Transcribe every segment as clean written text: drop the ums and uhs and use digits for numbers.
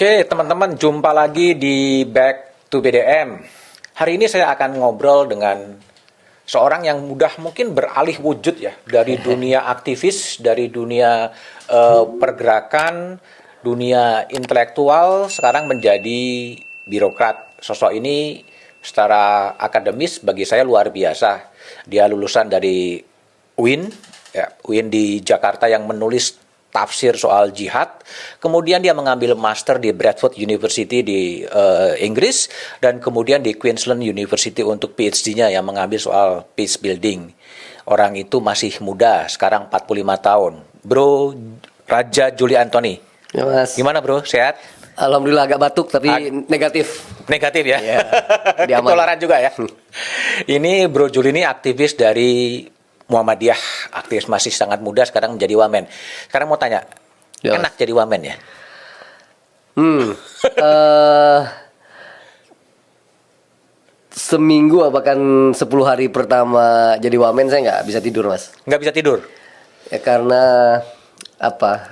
Oke, teman-teman, jumpa lagi di Back to BDM. Hari ini saya akan ngobrol dengan seorang yang mudah mungkin beralih wujud ya, dari dunia aktivis, dari dunia pergerakan, dunia intelektual, sekarang menjadi birokrat. Sosok ini secara akademis bagi saya luar biasa. Dia lulusan dari UIN, ya, UIN di Jakarta yang menulis tafsir soal jihad, kemudian dia mengambil master di Bradford University di Inggris, dan kemudian di Queensland University untuk PhD-nya yang mengambil soal peace building. Orang itu masih muda, sekarang 45 tahun. Bro Raja Juli Antoni. Ya, Mas. Gimana bro, sehat? Alhamdulillah agak batuk tapi negatif. Negatif ya? Ya, Ketularan juga ya? Ini Bro Juli ini aktivis dari Muhammadiyah, aktivis masih sangat muda, sekarang menjadi wamen. Sekarang mau tanya, Ya, enak jadi wamen ya? Seminggu bahkan 10 hari pertama jadi wamen saya nggak bisa tidur, Mas. Nggak bisa tidur? Ya karena apa?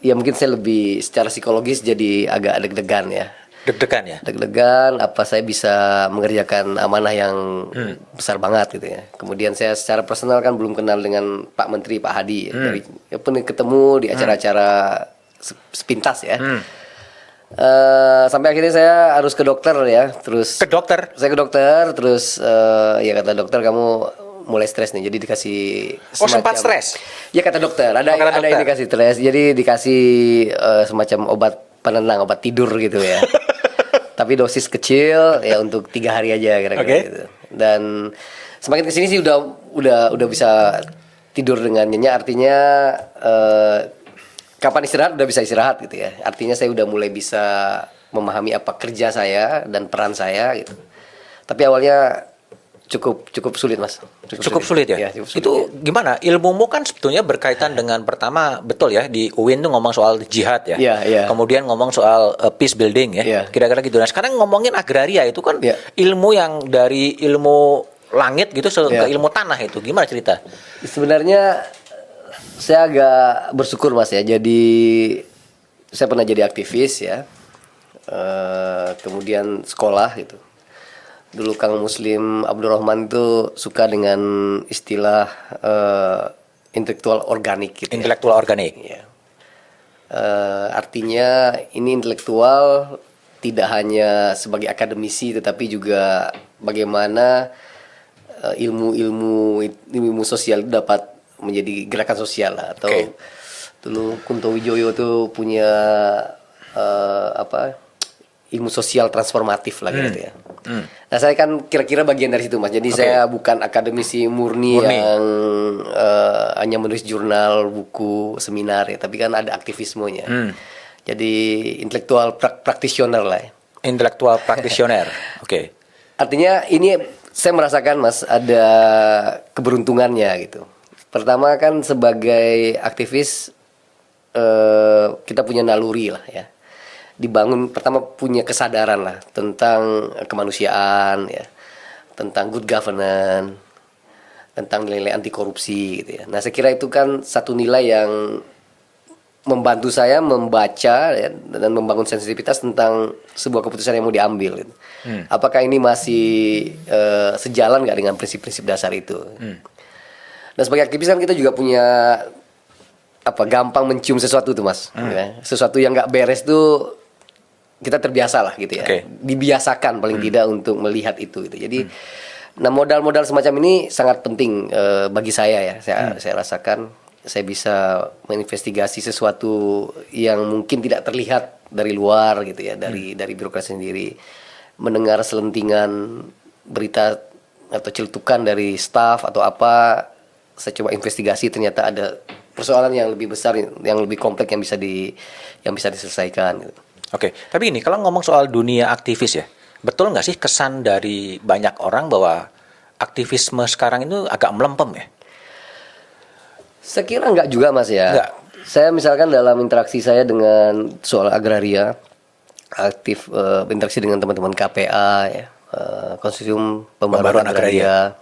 Ya mungkin saya lebih secara psikologis jadi agak deg-degan ya. Deg-degan ya? Deg-degan, apa saya bisa mengerjakan amanah yang besar banget gitu ya. Kemudian saya secara personal kan belum kenal dengan Pak Menteri, Pak Hadi ya. Dari ya pun ketemu di acara-acara sepintas ya. Sampai akhirnya saya harus ke dokter ya. Terus Ke dokter? saya ke dokter, terus ya kata dokter kamu mulai stres nih. Jadi dikasih sempat stres? Ya kata dokter, ada dokter. indikasi stres. Jadi dikasih semacam obat penenang, obat tidur gitu ya. Tapi dosis kecil ya untuk 3 hari aja kira-kira gitu. Dan semakin kesini sih udah bisa tidur dengan nyenyak, artinya kapan istirahat udah bisa istirahat gitu ya. Artinya saya udah mulai bisa memahami apa kerja saya dan peran saya gitu. Tapi awalnya cukup sulit, Mas. Cukup sulit ya? Ya, cukup sulit, itu gimana? Ilmumu kan sebetulnya berkaitan dengan, pertama betul ya, di UIN tuh ngomong soal jihad ya. Iya. Kemudian ngomong soal peace building ya. Iya. Kira-kira gitu. Nah sekarang ngomongin agraria itu kan Iya. ilmu yang dari ilmu langit gitu ke Iya. ilmu tanah itu. Gimana cerita? Sebenarnya saya agak bersyukur, Mas ya. Jadi saya pernah jadi aktivis ya. Kemudian sekolah gitu. Dulu Kang Muslim Abdurrahman itu suka dengan istilah intelektual organik gitu. Intelektual organik. Ya. Artinya ini intelektual tidak hanya sebagai akademisi tetapi juga bagaimana ilmu sosial itu dapat menjadi gerakan sosial lah. Atau dulu Kunto Wijoyo tuh punya ilmu sosial transformatif lah gitu ya. Nah saya kan kira-kira bagian dari situ, Mas. Jadi saya bukan akademisi murni. Yang hanya menulis jurnal, buku, seminar ya, tapi kan ada aktivismenya. Jadi intelektual practitioner lah ya. Intelektual practitioner. Oke. Artinya ini saya merasakan, Mas, ada keberuntungannya gitu. Pertama kan sebagai aktivis kita punya naluri lah ya. Dibangun pertama punya kesadaran lah tentang kemanusiaan ya, tentang good governance, tentang nilai anti korupsi gitu ya. Nah saya kira itu kan satu nilai yang membantu saya membaca ya, dan membangun sensitivitas tentang sebuah keputusan yang mau diambil gitu. Apakah ini masih sejalan nggak dengan prinsip-prinsip dasar itu? Nah sebagai aktivis kan kita juga punya gampang mencium sesuatu tuh, Mas. Ya. Sesuatu yang nggak beres tuh kita terbiasa lah gitu ya. Dibiasakan paling tidak untuk melihat itu gitu. Jadi nah modal-modal semacam ini sangat penting bagi saya ya. Saya rasakan saya bisa menginvestigasi sesuatu yang mungkin tidak terlihat dari luar gitu ya, dari birokrasi sendiri. Mendengar selentingan berita atau celutukan dari staf atau apa, saya coba investigasi, ternyata ada persoalan yang lebih besar, yang lebih kompleks yang bisa diselesaikan gitu. Oke, tapi ini kalau ngomong soal dunia aktivis ya, betul nggak sih kesan dari banyak orang bahwa aktivisme sekarang itu agak melempem ya? Saya kira nggak juga, Mas ya. Nggak. Saya misalkan dalam interaksi saya dengan soal agraria, aktif interaksi dengan teman-teman KPA ya, konsorsium pembaruan agraria.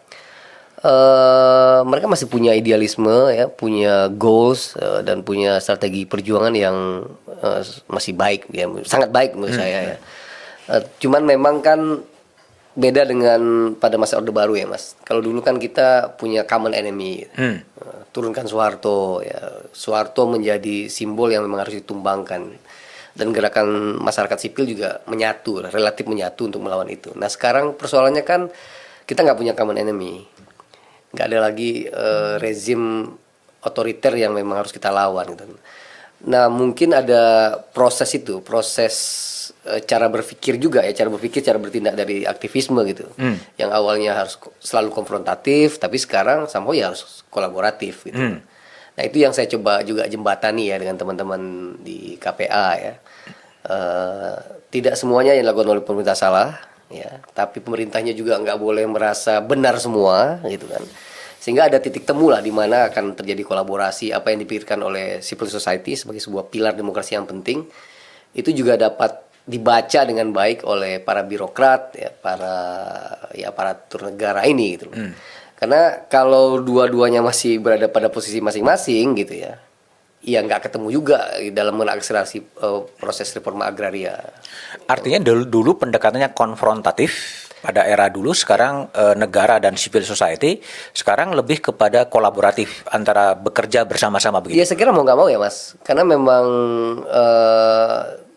Mereka masih punya idealisme ya, punya goals dan punya strategi perjuangan yang masih baik ya, sangat baik menurut saya ya. Cuman memang kan beda dengan pada masa Orde Baru ya Mas. Kalau dulu kan kita punya common enemy. Turunkan Soeharto ya. Soeharto menjadi simbol yang memang harus ditumbangkan. Dan gerakan masyarakat sipil juga menyatu, relatif menyatu untuk melawan itu. Nah sekarang persoalannya kan kita nggak punya common enemy. Nggak ada lagi rezim otoriter yang memang harus kita lawan gitu. Nah mungkin ada proses itu, proses cara berpikir juga ya, cara berpikir, cara bertindak dari aktivisme gitu. Yang awalnya harus selalu konfrontatif, tapi sekarang somehow ya harus kolaboratif gitu. Nah itu yang saya coba juga jembatani ya dengan teman-teman di KPA ya. Tidak semuanya yang dilakukan oleh pemerintah salah. Ya, tapi pemerintahnya juga nggak boleh merasa benar semua, gitu kan. Sehingga ada titik temu lah di mana akan terjadi kolaborasi. Apa yang dipikirkan oleh civil society sebagai sebuah pilar demokrasi yang penting, itu juga dapat dibaca dengan baik oleh para birokrat, ya, para aparatur negara ini, gitu. Karena kalau dua-duanya masih berada pada posisi masing-masing, gitu ya. Ya nggak ketemu juga dalam mengakselerasi proses reforma agraria. Artinya dulu pendekatannya konfrontatif pada era dulu, sekarang negara dan civil society sekarang lebih kepada kolaboratif antara bekerja bersama-sama begitu. Ya saya kira mau nggak mau ya Mas, karena memang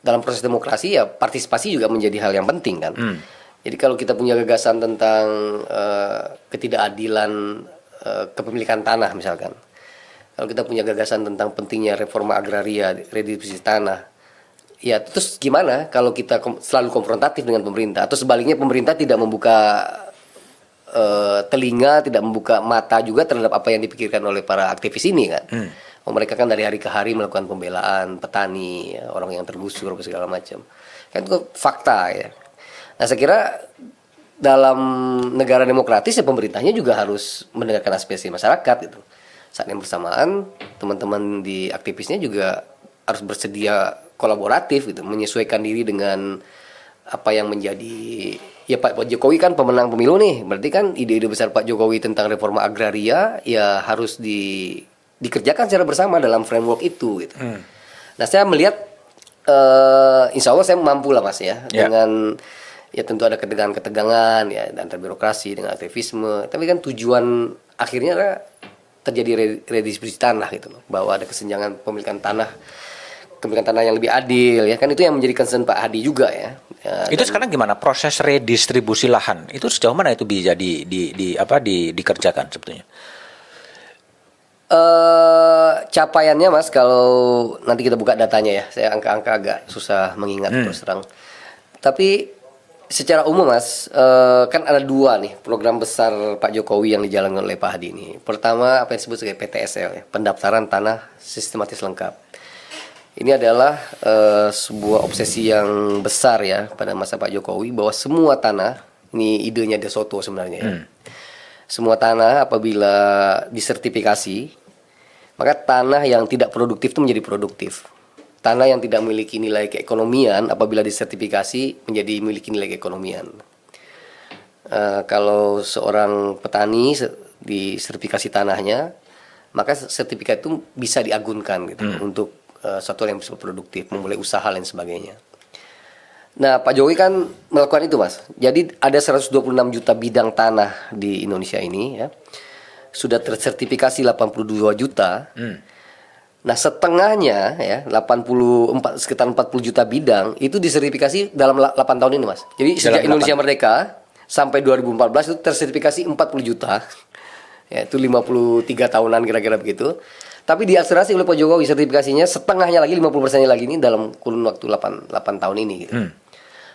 dalam proses demokrasi ya partisipasi juga menjadi hal yang penting kan. Jadi kalau kita punya gagasan tentang ketidakadilan kepemilikan tanah misalkan. Kalau kita punya gagasan tentang pentingnya reforma agraria, redistribusi tanah, ya terus gimana kalau kita selalu konfrontatif dengan pemerintah, atau sebaliknya pemerintah tidak membuka telinga, tidak membuka mata juga terhadap apa yang dipikirkan oleh para aktivis ini kan. Mereka kan dari hari ke hari melakukan pembelaan petani, ya, orang yang tergusur segala macam. Kan itu fakta ya. Nah saya kira dalam negara demokratis ya pemerintahnya juga harus mendengarkan aspirasi masyarakat gitu. Saat yang bersamaan teman-teman di aktivisnya juga harus bersedia kolaboratif gitu, menyesuaikan diri dengan apa yang menjadi ya Pak Jokowi kan pemenang pemilu nih, berarti kan ide-ide besar Pak Jokowi tentang reforma agraria ya harus dikerjakan secara bersama dalam framework itu gitu. Nah saya melihat insya Allah saya mampu lah Mas ya, dengan ya tentu ada ketegangan-ketegangan ya antara birokrasi dengan aktivisme, tapi kan tujuan akhirnya adalah terjadi redistribusi tanah gitu loh, bahwa ada kesenjangan pemilikan tanah yang lebih adil ya kan, itu yang menjadi concern Pak Hadi juga ya. Itu sekarang gimana proses redistribusi lahan itu sejauh mana itu bisa dikerjakan sebetulnya? Capaiannya Mas, kalau nanti kita buka datanya ya, saya angka-angka agak susah mengingat terus terang. Tapi secara umum Mas, kan ada dua nih program besar Pak Jokowi yang dijalankan oleh Pak Hadi ini. Pertama apa yang disebut sebagai PTSL ya, pendaftaran tanah sistematis lengkap. Ini adalah sebuah obsesi yang besar ya pada masa Pak Jokowi, bahwa semua tanah, ini idenya De Soto sebenarnya ya. Semua tanah apabila disertifikasi, maka tanah yang tidak produktif itu menjadi produktif. Tanah yang tidak memiliki nilai keekonomian apabila disertifikasi menjadi memiliki nilai keekonomian. Kalau seorang petani disertifikasi tanahnya, maka sertifikat itu bisa diagunkan gitu untuk suatu yang bersifat produktif, memulai usaha dan sebagainya. Nah Pak Jokowi kan melakukan itu Mas. Jadi ada 126 juta bidang tanah di Indonesia ini ya, sudah tersertifikasi 82 juta. Nah setengahnya ya sekitar 40 juta bidang itu disertifikasi dalam 8 tahun ini Mas. Jadi sejak Indonesia merdeka sampai 2014 itu tersertifikasi 40 juta. Ya itu 53 tahunan kira-kira begitu. Tapi diakselerasi oleh Pak Jokowi sertifikasinya setengahnya lagi, 50%-nya lagi ini dalam kurun waktu 8 tahun ini gitu.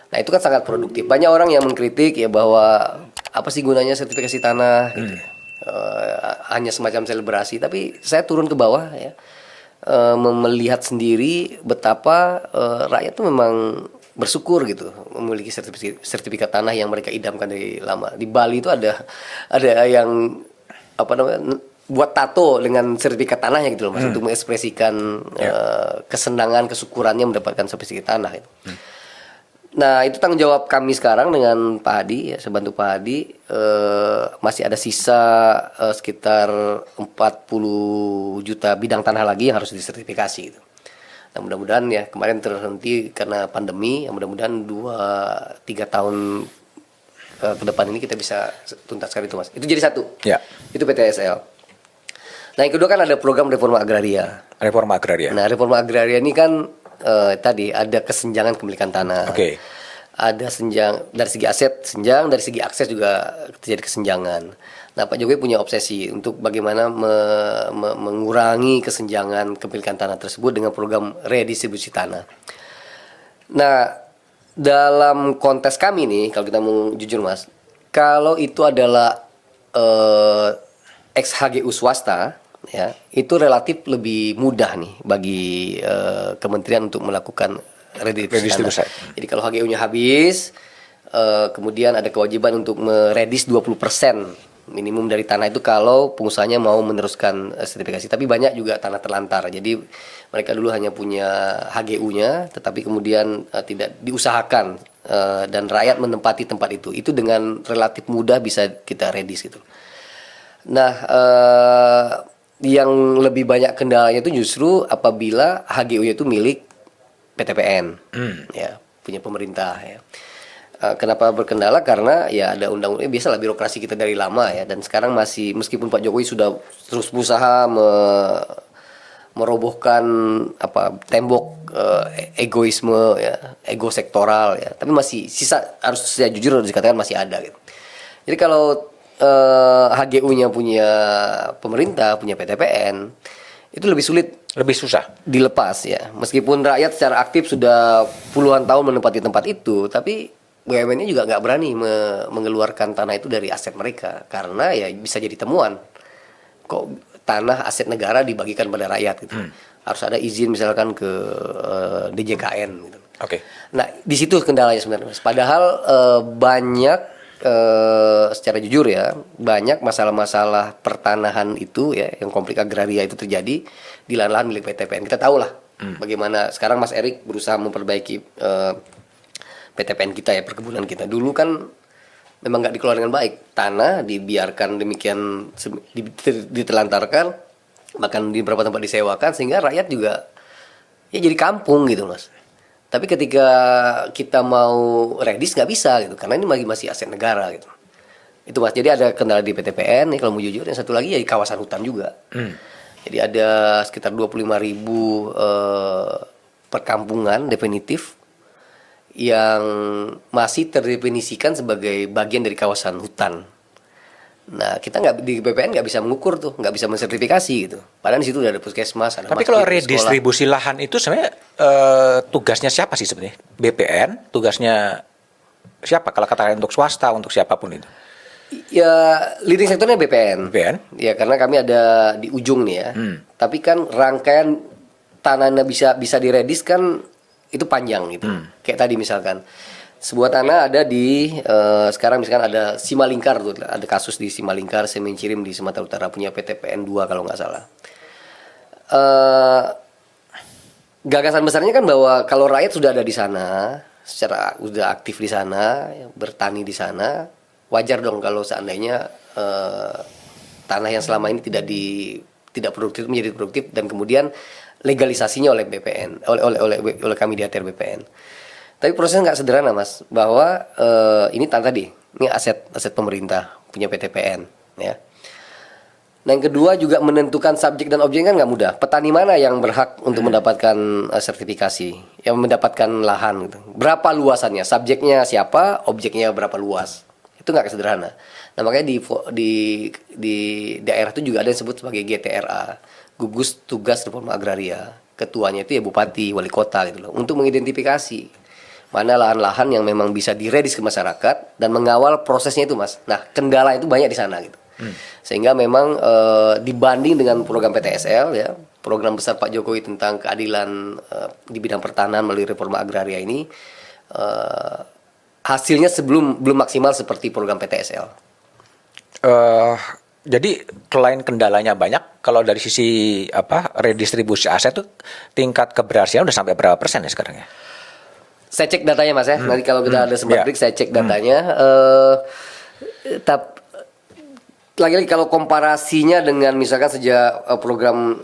Nah itu kan sangat produktif. Banyak orang yang mengkritik ya bahwa apa sih gunanya sertifikasi tanah gitu. Hanya semacam selebrasi, tapi saya turun ke bawah ya. Melihat sendiri betapa rakyat itu memang bersyukur gitu memiliki sertifikat tanah yang mereka idamkan dari lama. Di Bali itu ada yang buat tato dengan sertifikat tanahnya gitu loh Mas, untuk mengekspresikan kesenangan, kesyukurannya mendapatkan sertifikat tanah gitu. Nah, itu tanggung jawab kami sekarang dengan Pak Hadi, ya, saya bantu Pak Hadi. Masih ada sisa sekitar 40 juta bidang tanah lagi yang harus disertifikasi gitu. Nah, mudah-mudahan ya kemarin terhenti karena pandemi, ya mudah-mudahan 2-3 tahun ke depan ini kita bisa tuntaskan itu, Mas. Itu jadi satu. Ya. Itu PTSL. Nah, yang kedua kan ada program reforma agraria. Reforma agraria. Nah, reforma agraria ini kan tadi ada kesenjangan kepemilikan tanah. Oke. Ada senjang dari segi aset senjang, dari segi akses juga terjadi kesenjangan. Nah, Pak Jokowi punya obsesi untuk bagaimana mengurangi kesenjangan kepemilikan tanah tersebut dengan program redistribusi tanah. Nah, dalam konteks kami nih, kalau kita mau jujur, Mas, kalau itu adalah ex HGU swasta, ya, itu relatif lebih mudah nih bagi kementerian untuk melakukan redistribusi tanah. Jadi kalau HGU-nya habis, kemudian ada kewajiban untuk meredis 20% minimum dari tanah itu kalau pengusahanya mau meneruskan sertifikasi. Tapi banyak juga tanah terlantar. Jadi mereka dulu hanya punya HGU-nya, tetapi kemudian tidak diusahakan dan rakyat menempati tempat itu. Itu dengan relatif mudah bisa kita redis gitu. Nah, yang lebih banyak kendalanya itu justru apabila HGU-nya itu milik PTPN, ya, punya pemerintah, ya. Kenapa berkendala? Karena ya ada undang-undang, biasalah birokrasi kita dari lama ya, dan sekarang masih, meskipun Pak Jokowi sudah terus berusaha merobohkan tembok egoisme, ya, ego sektoral, ya, tapi masih sisa, harus saya jujur harus dikatakan masih ada gitu. Jadi kalau HGU-nya punya pemerintah, punya PTPN, itu lebih sulit, lebih susah dilepas ya. Meskipun rakyat secara aktif sudah puluhan tahun menempati tempat itu, tapi BUMN-nya juga nggak berani mengeluarkan tanah itu dari aset mereka karena ya bisa jadi temuan. Kok tanah aset negara dibagikan pada rakyat gitu. Harus ada izin misalkan ke DJKN gitu. Oke. Nah, di situ kendalanya sebenarnya, Mas. Padahal banyak secara jujur ya, banyak masalah-masalah pertanahan itu ya, yang konflik agraria itu terjadi di lahan-lahan milik PTPN. Kita tahu lah bagaimana sekarang Mas Erik berusaha memperbaiki PTPN kita ya, perkebunan kita. Dulu kan memang nggak dikelola dengan baik, tanah dibiarkan demikian ditelantarkan, bahkan di beberapa tempat disewakan sehingga rakyat juga ya jadi kampung gitu, Mas. Tapi ketika kita mau redis nggak bisa gitu, karena ini masih aset negara gitu. Itu, Mas. Jadi ada kendala di PTPN nih kalau mau jujur. Yang satu lagi ya di kawasan hutan juga. Jadi ada sekitar 25.000 perkampungan definitif yang masih terdefinisikan sebagai bagian dari kawasan hutan. Nah, kita di BPN nggak bisa mengukur tuh, nggak bisa mensertifikasi gitu. Padahal di situ udah ada puskesmas, ada Tapi masjid, kalau sekolah. redistribusi lahan itu sebenarnya tugasnya siapa sih sebenarnya? BPN, tugasnya siapa? Kalau katakan untuk swasta, untuk siapapun itu? Ya, leading sektornya BPN. BPN? Ya, karena kami ada di ujung nih ya. Tapi kan rangkaian tanahnya bisa diredis kan itu panjang gitu. Kayak tadi misalkan sebuah tanah ada di sekarang misalkan ada Simalingkar tuh, ada kasus di Simalingkar, Semencirim di Sumatera Utara punya PTPN 2 kalau nggak salah. Gagasan besarnya kan bahwa kalau rakyat sudah ada di sana, secara udah aktif di sana, bertani di sana, wajar dong kalau seandainya tanah yang selama ini tidak produktif menjadi produktif, dan kemudian legalisasinya oleh BPN, oleh kami di ATR BPN. Tapi prosesnya nggak sederhana, Mas, bahwa ini tadi ini aset pemerintah punya PTPN, ya. Nah, yang kedua juga menentukan subjek dan objek kan nggak mudah. Petani mana yang berhak untuk mendapatkan sertifikasi, yang mendapatkan lahan gitu. Berapa luasannya, subjeknya siapa, objeknya berapa luas, itu nggak sederhana. Nah, makanya di daerah itu juga ada yang disebut sebagai GTRA, gugus tugas reforma agraria. Ketuanya itu ya bupati, wali kota gitu loh, untuk mengidentifikasi mana lahan-lahan yang memang bisa diredis ke masyarakat dan mengawal prosesnya itu, Mas. Nah, kendala itu banyak di sana gitu. Sehingga memang dibanding dengan program PTSL ya, program besar Pak Jokowi tentang keadilan di bidang pertanahan melalui reforma agraria ini, hasilnya belum maksimal seperti program PTSL. Jadi selain kendalanya banyak, kalau dari sisi redistribusi aset itu tingkat keberhasilan udah sampai berapa persen ya sekarang ya? Saya cek datanya Mas ya. Nanti kalau kita ada sempat break saya cek datanya. Lagi-lagi kalau komparasinya dengan misalkan sejak program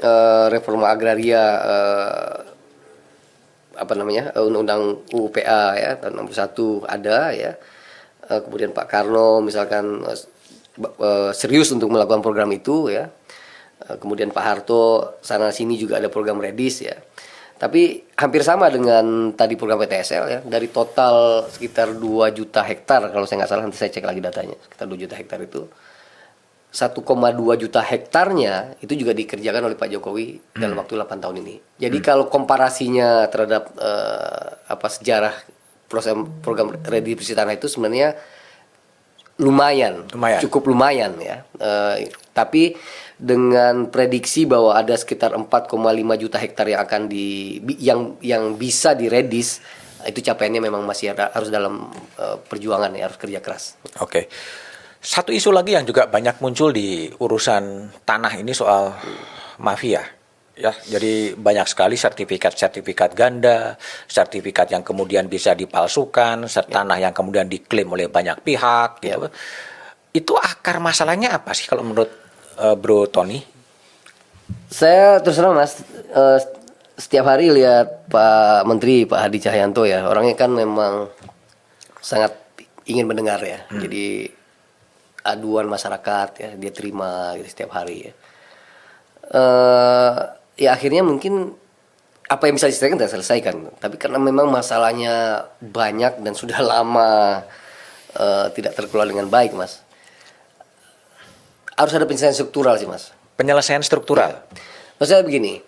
reforma agraria undang-undang UPA ya tahun 61 ada ya. Kemudian Pak Karno misalkan serius untuk melakukan program itu ya. Kemudian Pak Harto sana sini juga ada program Redis ya. Tapi hampir sama dengan tadi program PTSL ya. Dari total sekitar 2 juta hektar kalau saya nggak salah, nanti saya cek lagi datanya. Sekitar 2 juta hektar itu 1,2 juta hektarnya itu juga dikerjakan oleh Pak Jokowi dalam waktu 8 tahun ini. Jadi kalau komparasinya terhadap sejarah proses program redistribusi tanah itu sebenarnya lumayan. Cukup lumayan ya. Tapi dengan prediksi bahwa ada sekitar 4,5 juta hektar yang akan yang bisa diredis, itu capaiannya memang masih harus dalam perjuangan ya, harus kerja keras. Oke. Satu isu lagi yang juga banyak muncul di urusan tanah ini soal mafia. Ya, jadi banyak sekali sertifikat ganda, sertifikat yang kemudian bisa dipalsukan, tanah yang kemudian diklaim oleh banyak pihak gitu. Itu akar masalahnya apa sih kalau menurut Bro Tony? Saya terus terang Mas, setiap hari lihat Pak Menteri, Pak Hadi Cahyanto ya, orangnya kan memang sangat ingin mendengar ya. Jadi aduan masyarakat ya dia terima gitu setiap hari ya. Ya akhirnya mungkin apa yang bisa diselesaikan tidak selesaikan, tapi karena memang masalahnya banyak dan sudah lama tidak terkelola dengan baik Mas. Harus ada penyelesaian struktural sih Mas. Penyelesaian struktural. Ya. Maksudnya begini,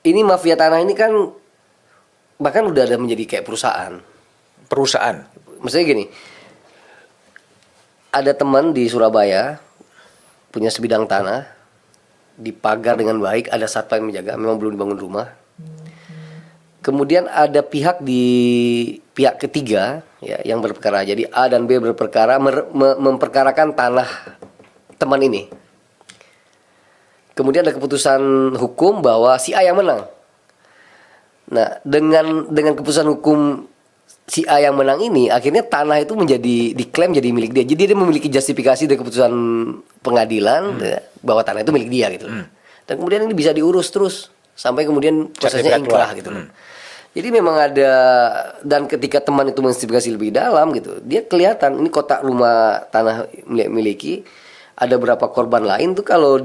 ini mafia tanah ini kan bahkan udah ada menjadi kayak perusahaan. Maksudnya gini, ada teman di Surabaya punya sebidang tanah, dipagar dengan baik, ada satpam yang menjaga, memang belum dibangun rumah. Kemudian ada pihak ketiga ya, yang berperkara. Jadi A dan B berperkara memperkarakan tanah teman ini. Kemudian ada keputusan hukum bahwa si A yang menang. Nah, dengan keputusan hukum si A yang menang ini, akhirnya tanah itu diklaim jadi milik dia. Jadi dia memiliki justifikasi dari keputusan pengadilan ya, bahwa tanah itu milik dia gitu. Dan kemudian ini bisa diurus terus sampai kemudian prosesnya ingkrah gitu. Jadi memang ada, dan ketika teman itu menginvestigasi lebih dalam gitu, dia kelihatan ini kotak rumah tanah miliki, ada berapa korban lain tuh kalau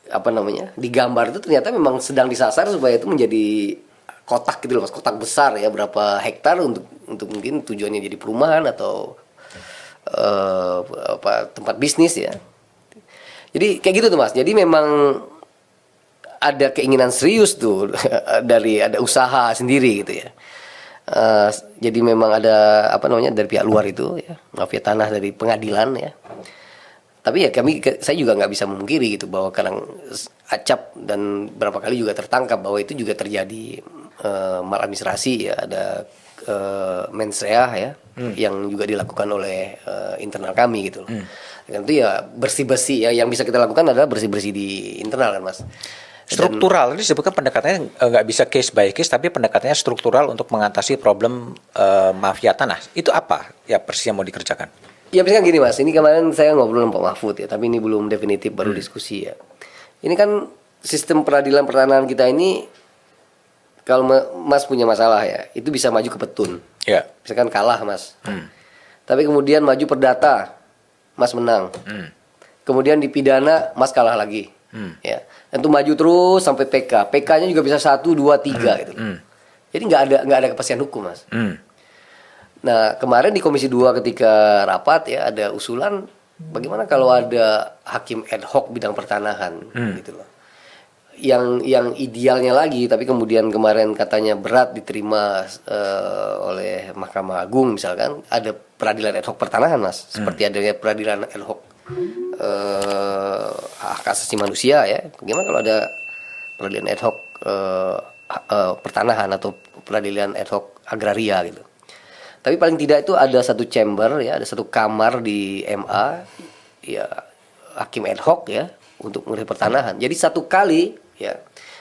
digambar itu ternyata memang sedang disasar supaya itu menjadi kotak gitu loh Mas, kotak besar ya, berapa hektar untuk mungkin tujuannya jadi perumahan atau tempat bisnis ya. Jadi kayak gitu tuh Mas. Jadi memang ada keinginan serius tuh ada usaha sendiri gitu ya. Jadi memang ada dari pihak luar itu ya, mafia tanah dari pengadilan ya. Tapi ya saya juga nggak bisa memungkiri gitu bahwa kadang acap dan berapa kali juga tertangkap bahwa itu juga terjadi maladministrasi ya, ada mensrea ya yang juga dilakukan oleh internal kami gitu loh. Dan itu ya bersih-bersih ya, yang bisa kita lakukan adalah bersih-bersih di internal kan Mas. Struktural ini disebutkan pendekatannya nggak bisa case by case, tapi pendekatannya struktural untuk mengatasi problem mafia tanah. Itu apa ya persis yang mau dikerjakan? Ya misalkan gini Mas, ini kemarin saya ngobrol dengan Pak Mahfud ya, tapi ini belum definitif, baru diskusi ya. Ini kan sistem peradilan pertanahan kita ini, kalau Mas punya masalah ya, itu bisa maju ke petun. Ya. Misalkan kalah Mas. Tapi kemudian maju perdata, Mas menang. Kemudian dipidana, Mas kalah lagi. Ya. Dan itu maju terus sampai PK. PK-nya juga bisa 1, 2, 3 gitu. Jadi nggak ada kepastian hukum Mas. Nah kemarin di Komisi 2 ketika rapat ya, ada usulan bagaimana kalau ada hakim ad hoc bidang pertanahan gitu loh. Yang idealnya lagi, tapi kemudian kemarin katanya berat diterima oleh Mahkamah Agung misalkan, ada peradilan ad hoc pertanahan Mas, seperti adanya peradilan ad hoc hak asasi manusia ya. Bagaimana kalau ada peradilan ad hoc pertanahan atau peradilan ad hoc agraria gitu. Tapi paling tidak itu ada satu chamber ya, ada satu kamar di MA ya, hakim ad hoc ya untuk mengurusi pertanahan. Jadi satu kali ya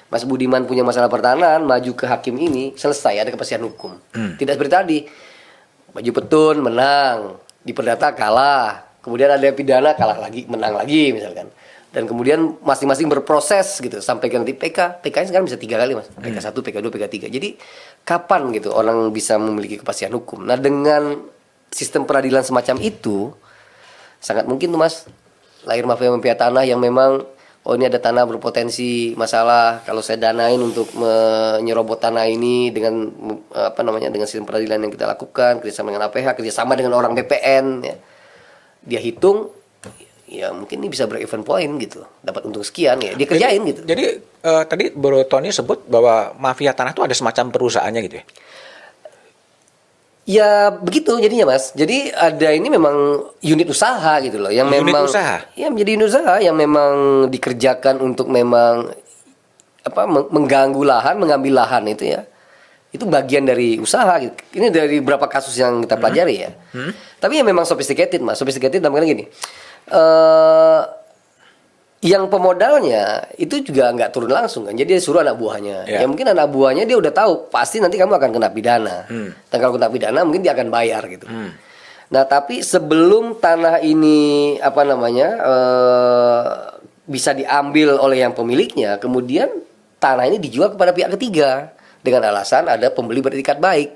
Mas Budiman punya masalah pertanahan, maju ke hakim ini, selesai, ada kepastian hukum. Tidak seperti tadi, maju petun, menang, di perdata kalah, kemudian ada pidana, kalah lagi, menang lagi misalkan. Dan kemudian masing-masing berproses gitu sampai ke nanti PK. PK sekarang bisa 3 kali, Mas. PK 1, PK 2, PK 3. Jadi kapan gitu orang bisa memiliki kepastian hukum? Nah, dengan sistem peradilan semacam itu sangat mungkin tuh, Mas, lahir mafia tanah yang memang ini ada tanah berpotensi masalah, kalau saya danain untuk menyerobot tanah ini dengan dengan sistem peradilan yang kita lakukan, kerjasama dengan APH, kerjasama dengan orang BPN ya. Dia hitung ya mungkin ini bisa break even point gitu, dapat untung sekian ya, dia kerjain gitu. Jadi tadi Bro Tony sebut bahwa mafia tanah itu ada semacam perusahaannya gitu ya? Ya begitu jadinya, Mas. Jadi ada ini memang unit usaha gitu loh, yang Unit memang usaha? Ya menjadi unit usaha yang memang dikerjakan untuk memang mengganggu lahan, mengambil lahan itu ya. Itu bagian dari usaha gitu. Ini dari beberapa kasus yang kita pelajari ya. Tapi ya memang sophisticated, Mas. Sophisticated dalam gini. Yang pemodalnya itu juga nggak turun langsung kan, jadi dia suruh anak buahnya. Ya mungkin anak buahnya dia udah tahu pasti nanti kamu akan kena pidana. Dan kalau kena pidana mungkin dia akan bayar gitu. Nah tapi sebelum tanah ini bisa diambil oleh yang pemiliknya, kemudian tanah ini dijual kepada pihak ketiga dengan alasan ada pembeli beretikat baik.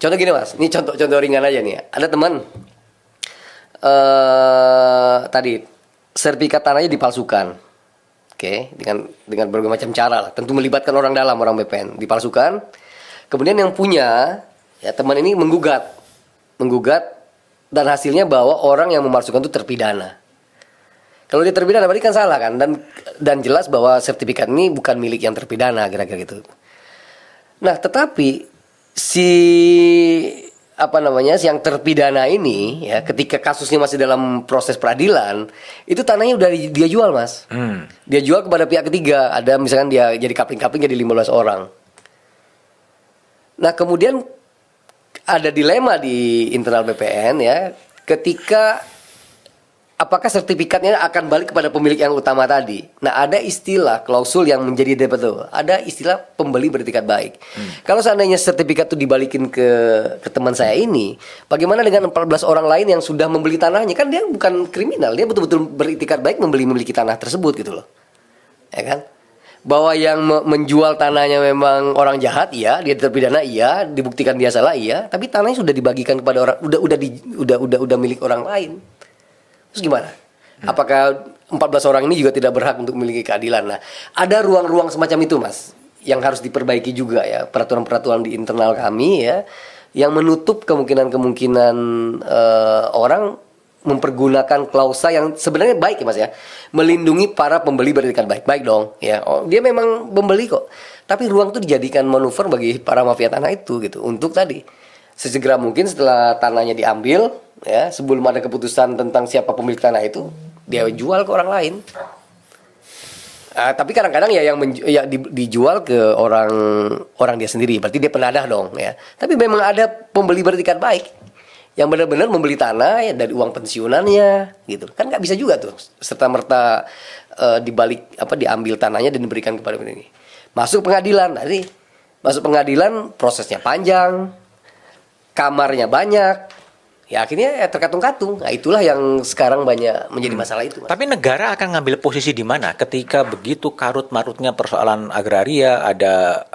Contoh gini, Mas, ini contoh ringan aja nih. Ada teman tadi sertifikat tanahnya dipalsukan, dengan berbagai macam cara lah. Tentu melibatkan orang dalam, orang BPN, dipalsukan. Kemudian yang punya, ya teman ini menggugat, dan hasilnya bahwa orang yang memalsukan itu terpidana. Kalau dia terpidana berarti kan salah kan, dan jelas bahwa sertifikat ini bukan milik yang terpidana, kira-kira gitu. Nah, tetapi yang terpidana ini ya ketika kasusnya masih dalam proses peradilan itu tanahnya udah dia jual, Mas. Dia jual kepada pihak ketiga, ada misalkan dia jadi kapling-kapling jadi 15 orang. Nah kemudian ada dilema di internal BPN ya, ketika apakah sertifikatnya akan balik kepada pemilik yang utama tadi. Nah ada istilah klausul yang menjadi debat tuh, ada istilah pembeli beretikat baik. Kalau seandainya sertifikat itu dibalikin ke teman saya ini, bagaimana dengan 14 orang lain yang sudah membeli tanahnya? Kan dia bukan kriminal, dia betul-betul beretikat baik memiliki tanah tersebut gitu loh, ya kan? Bahwa yang menjual tanahnya memang orang jahat, iya, dia terpidana, iya, dibuktikan dia salah, iya, tapi tanahnya sudah dibagikan kepada orang, udah milik orang lain. Terus gimana? Apakah 14 orang ini juga tidak berhak untuk memiliki keadilan? Nah, ada ruang-ruang semacam itu, Mas, yang harus diperbaiki juga ya, peraturan-peraturan di internal kami ya, yang menutup kemungkinan orang mempergunakan klausa yang sebenarnya baik ya, Mas ya, melindungi para pembeli beretikat baik. Baik dong ya. Oh, dia memang pembeli kok. Tapi ruang itu dijadikan manuver bagi para mafia tanah itu gitu, untuk tadi sesegera mungkin setelah tanahnya diambil ya, sebelum ada keputusan tentang siapa pemilik tanah itu, dia jual ke orang lain. Tapi kadang-kadang ya yang dijual ke orang dia sendiri, berarti dia penadah dong ya. Tapi memang ada pembeli beretikat baik yang benar-benar membeli tanah ya dari uang pensiunannya gitu. Kan nggak bisa juga tuh serta merta diambil tanahnya dan diberikan kepada ini. Masuk pengadilan, prosesnya panjang, kamarnya banyak. Ya akhirnya terkatung-katung. Nah itulah yang sekarang banyak menjadi masalah itu, Mas. Tapi negara akan ngambil posisi di mana ketika begitu karut-marutnya persoalan agraria, ada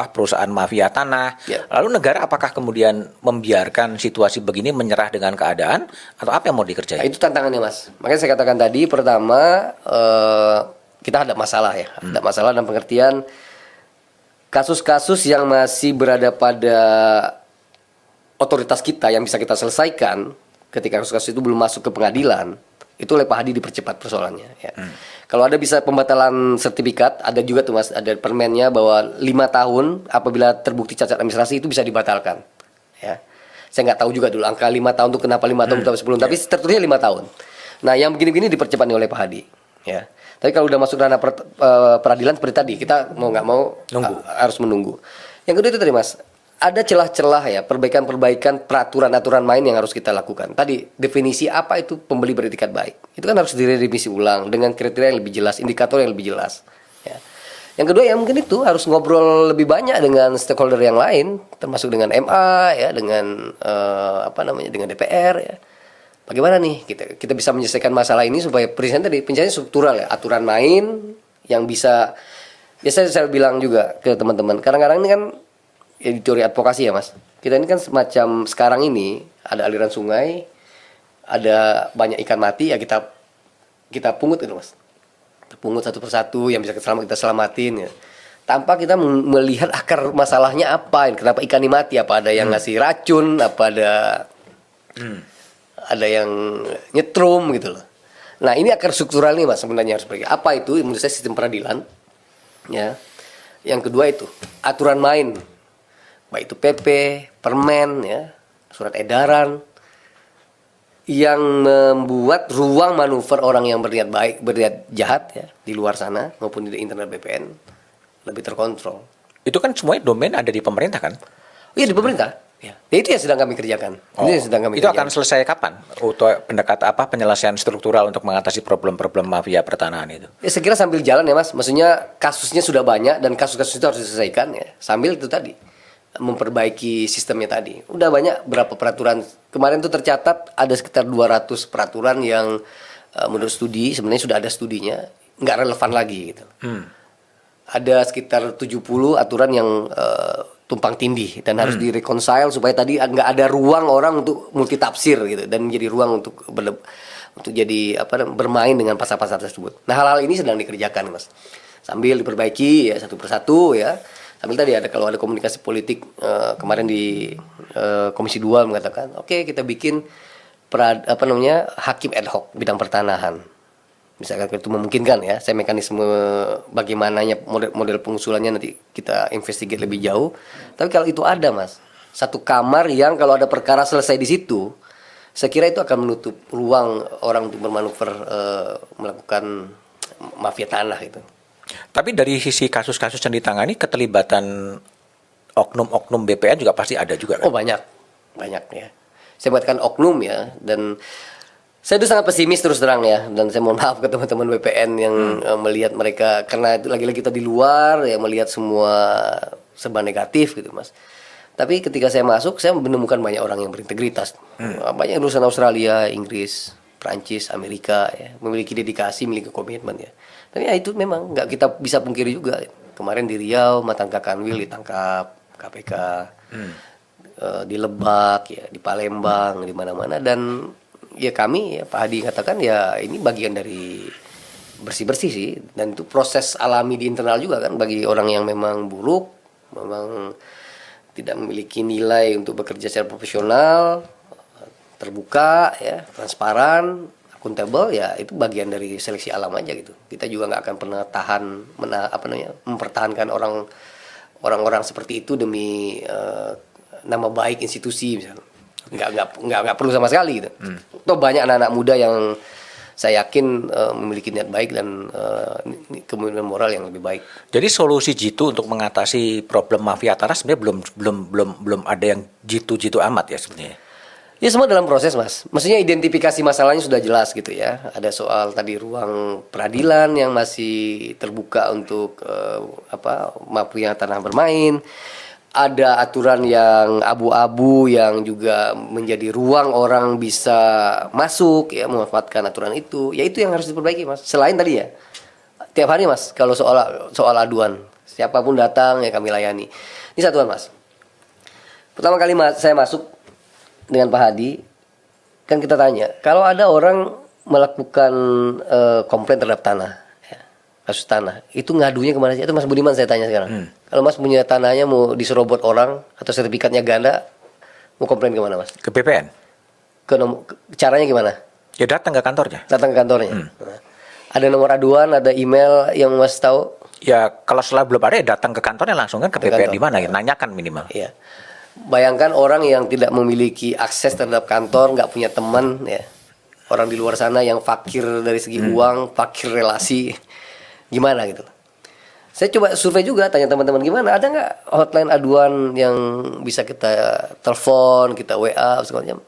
perusahaan mafia tanah. Ya. Lalu negara apakah kemudian membiarkan situasi begini, menyerah dengan keadaan, atau apa yang mau dikerjain? Nah, itu tantangannya, Mas. Makanya saya katakan tadi, pertama kita ada masalah ya, ada masalah dalam pengertian kasus-kasus yang masih berada pada otoritas kita yang bisa kita selesaikan ketika kasus-kasus itu belum masuk ke pengadilan, itu oleh Pak Hadi dipercepat persoalannya ya. Kalau ada bisa pembatalan sertifikat, ada juga tuh, Mas, ada permennya bahwa 5 tahun apabila terbukti cacat administrasi itu bisa dibatalkan ya. Saya nggak tahu juga dulu angka 5 tahun itu kenapa 5 tahun atau 10, tapi tertulisnya 5 tahun. Nah yang begini-begini dipercepat oleh Pak Hadi ya. Tapi kalau udah masuk ranah peradilan seperti tadi, kita mau nggak mau harus menunggu. Yang kedua itu tadi, Mas, ada celah-celah ya, perbaikan-perbaikan peraturan-aturan main yang harus kita lakukan. Tadi definisi apa itu pembeli beretikat baik, itu kan harus direvisi ulang dengan kriteria yang lebih jelas, indikator yang lebih jelas. Ya. Yang kedua ya mungkin itu harus ngobrol lebih banyak dengan stakeholder yang lain, termasuk dengan MA ya, dengan dengan DPR ya. Bagaimana nih kita bisa menyelesaikan masalah ini supaya penyelesaiannya struktural ya, aturan main yang bisa. Ya saya bilang juga ke teman-teman, kadang-kadang ini kan ya, di teori advokasi ya Mas, kita ini kan semacam sekarang ini ada aliran sungai, ada banyak ikan mati ya, kita pungut itu Mas, kita pungut satu persatu yang bisa kita selamatin ya, tanpa kita melihat akar masalahnya apa, kenapa ikan ini mati, apa ada yang ngasih racun, apa ada yang nyetrum gitu loh. Nah ini akar struktural nih Mas sebenarnya harus pergi. Apa itu? Menurut saya sistem peradilan ya. Yang kedua itu aturan main, baik itu PP, permen, ya, surat edaran, yang membuat ruang manuver orang yang berniat baik, berniat jahat ya di luar sana maupun di internal BPN lebih terkontrol. Itu kan semuanya domain ada di pemerintah kan? Iya di pemerintah. Ya. Itu yang sedang kami kerjakan. Itu akan selesai kapan? Untuk penyelesaian struktural untuk mengatasi problem-problem mafia pertanahan itu? Ya, saya kira sambil jalan ya Mas. Maksudnya kasusnya sudah banyak dan kasus-kasus itu harus diselesaikan ya. Sambil itu tadi memperbaiki sistemnya tadi. Udah banyak berapa peraturan. Kemarin tuh tercatat ada sekitar 200 peraturan yang menurut studi sebenarnya sudah ada studinya, nggak relevan lagi gitu. Ada sekitar 70 aturan yang tumpang tindih dan harus direconcile supaya tadi nggak ada ruang orang untuk multitafsir gitu dan menjadi ruang untuk jadi bermain dengan pasal-pasal tersebut. Nah hal-hal ini sedang dikerjakan Mas, sambil diperbaiki ya satu persatu ya. Sambil tadi kalau ada komunikasi politik kemarin di Komisi 2 mengatakan oke, kita bikin hakim ad hoc bidang pertanahan. Misalkan itu memungkinkan ya, saya mekanisme bagaimananya model pengusulannya nanti kita investigate lebih jauh. Tapi kalau itu ada Mas, satu kamar yang kalau ada perkara selesai di situ, saya kira itu akan menutup ruang orang untuk bermanuver melakukan mafia tanah itu. Tapi dari sisi kasus-kasus yang ditangani, keterlibatan oknum-oknum BPN juga pasti ada juga kan? Oh banyak ya. Saya buatkan oknum ya, dan saya itu sangat pesimis terus terang ya, dan saya mohon maaf ke teman-teman BPN yang melihat mereka, karena itu lagi-lagi kita di luar ya melihat semua serba negatif gitu Mas. Tapi ketika saya masuk, saya menemukan banyak orang yang berintegritas, banyak lulusan Australia, Inggris, Prancis, Amerika ya, memiliki dedikasi, memiliki komitmen ya. Tapi ya itu memang nggak kita bisa pungkiri juga. Kemarin di Riau, Matangka Kanwil ditangkap KPK, di Lebak ya, di Palembang, di mana-mana, dan ya kami ya Pak Hadi katakan ya ini bagian dari bersih-bersih sih, dan itu proses alami di internal juga kan bagi orang yang memang buruk, memang tidak memiliki nilai untuk bekerja secara profesional, terbuka ya, transparan, akuntabel ya, itu bagian dari seleksi alam aja gitu. Kita juga nggak akan pernah mempertahankan orang-orang seperti itu demi nama baik institusi misalnya. Nggak perlu sama sekali gitu. Toh banyak anak-anak muda yang saya yakin memiliki niat baik dan kemampuan moral yang lebih baik. Jadi solusi jitu untuk mengatasi problem mafia tanah sebenarnya belum ada yang jitu amat ya sebenarnya. Ya semua dalam proses Mas. Maksudnya identifikasi masalahnya sudah jelas gitu ya. Ada soal tadi ruang peradilan yang masih terbuka untuk mafia tanah bermain. Ada aturan yang abu-abu yang juga menjadi ruang orang bisa masuk ya, memanfaatkan aturan itu. Ya itu yang harus diperbaiki Mas. Selain tadi ya, tiap hari Mas kalau soal aduan, siapapun datang ya kami layani. Ini satuan Mas. Pertama kali saya masuk dengan Pak Hadi, kan kita tanya, kalau ada orang melakukan komplain terhadap tanah, ya, kasus tanah, itu ngadunya kemana sih? Itu Mas Budiman saya tanya sekarang. Kalau Mas punya tanahnya mau diserobot orang atau sertifikatnya ganda, mau komplain kemana Mas? Ke BPN. Caranya gimana? Ya datang ke kantornya. Datang ke kantornya. Nah, ada nomor aduan, ada email yang Mas tahu? Ya kalau setelah belum ada ya datang ke kantornya langsung kan ke BPN di mana ya, nanyakan minimal. Iya. Bayangkan orang yang tidak memiliki akses terhadap kantor, nggak punya teman ya. Orang di luar sana yang fakir dari segi uang, fakir relasi, gimana gitu. Saya coba survei juga, tanya teman-teman gimana, ada nggak hotline aduan yang bisa kita telepon, kita WA, segala macam.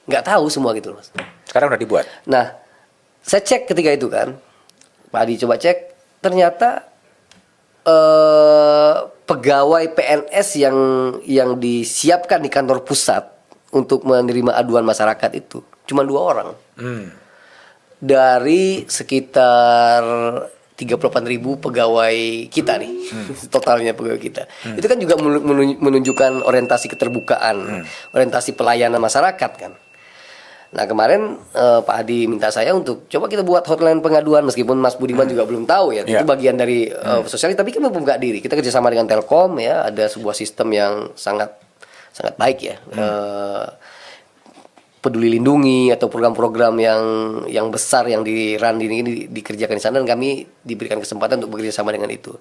Nggak tahu semua gitu, Mas. Sekarang udah dibuat. Nah, saya cek ketika itu kan, Pak Adi coba cek, ternyata pegawai PNS yang disiapkan di kantor pusat untuk menerima aduan masyarakat itu cuma 2 orang. Dari sekitar 38.000 pegawai kita nih, totalnya pegawai kita. Itu kan juga menunjukkan orientasi keterbukaan, orientasi pelayanan masyarakat kan. Nah kemarin Pak Adi minta saya untuk coba kita buat hotline pengaduan, meskipun Mas Budiman juga belum tahu ya, itu bagian dari sosial, tapi kita membuka diri. Kita kerjasama dengan Telkom ya, ada sebuah sistem yang sangat sangat baik ya. Peduli Lindungi atau program-program yang besar yang di-run ini dikerjakan di sana, dan kami diberikan kesempatan untuk bekerja sama dengan itu.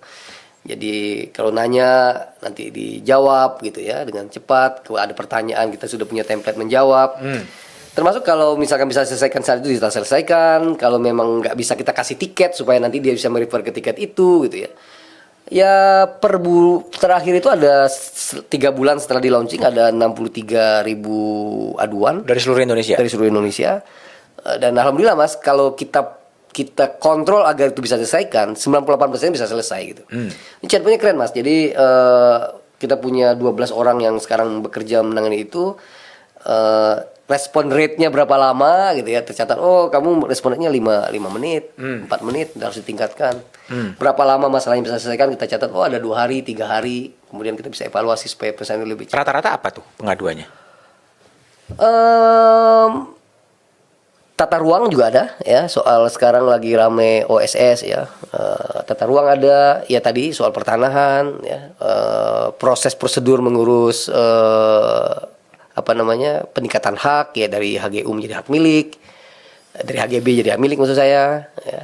Jadi kalau nanya nanti dijawab gitu ya dengan cepat. Kalau ada pertanyaan kita sudah punya template menjawab. Termasuk kalau misalkan bisa selesaikan saat itu kita selesaikan. Kalau memang nggak bisa kita kasih tiket supaya nanti dia bisa merefer ke tiket itu gitu ya. Ya terakhir itu ada 3 bulan setelah di launching ada 63.000 aduan Dari seluruh Indonesia. dari seluruh Indonesia. Dan alhamdulillah Mas, kalau kita kontrol agar itu bisa selesaikan, 98% bisa selesai gitu. Ini chatbotnya keren Mas. Jadi kita punya 12 orang yang sekarang bekerja menangani itu. Respon rate-nya berapa lama gitu ya, tercatat, oh kamu responnya 5 menit, 4 menit, harus ditingkatkan. Berapa lama masalahnya bisa selesaikan, kita catat, oh ada 2 hari, 3 hari, kemudian kita bisa evaluasi supaya pesannya lebih cepat. Rata-rata apa tuh pengaduannya? Tata ruang juga ada ya, soal sekarang lagi rame OSS ya. Tata ruang ada, ya tadi soal pertanahan ya, proses prosedur mengurus peningkatan hak ya, dari HGU menjadi hak milik, dari HGB jadi hak milik maksud saya ya,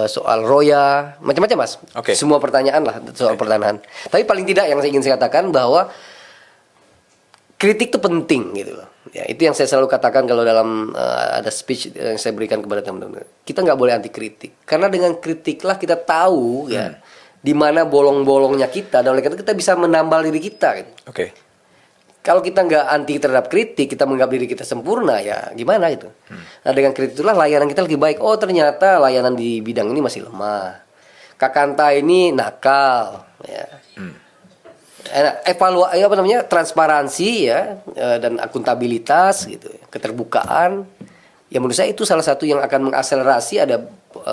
soal roya, macam-macam Mas. Semua pertanyaan lah soal pertanahan. Tapi paling tidak yang saya ingin saya katakan bahwa kritik itu penting gitu loh. Ya, itu yang saya selalu katakan kalau dalam ada speech yang saya berikan kepada teman-teman. Kita nggak boleh anti kritik, karena dengan kritiklah kita tahu ya di mana bolong-bolongnya kita, dan oleh karena itu kita bisa menambal diri kita gitu. Kalau kita nggak anti terhadap kritik, kita menganggap diri kita sempurna, ya gimana gitu. Nah dengan kritik itulah layanan kita lebih baik. Oh ternyata layanan di bidang ini masih lemah. Kakanta ini nakal, ya. Transparansi ya, dan akuntabilitas gitu, keterbukaan. Ya menurut saya itu salah satu yang akan mengakselerasi ada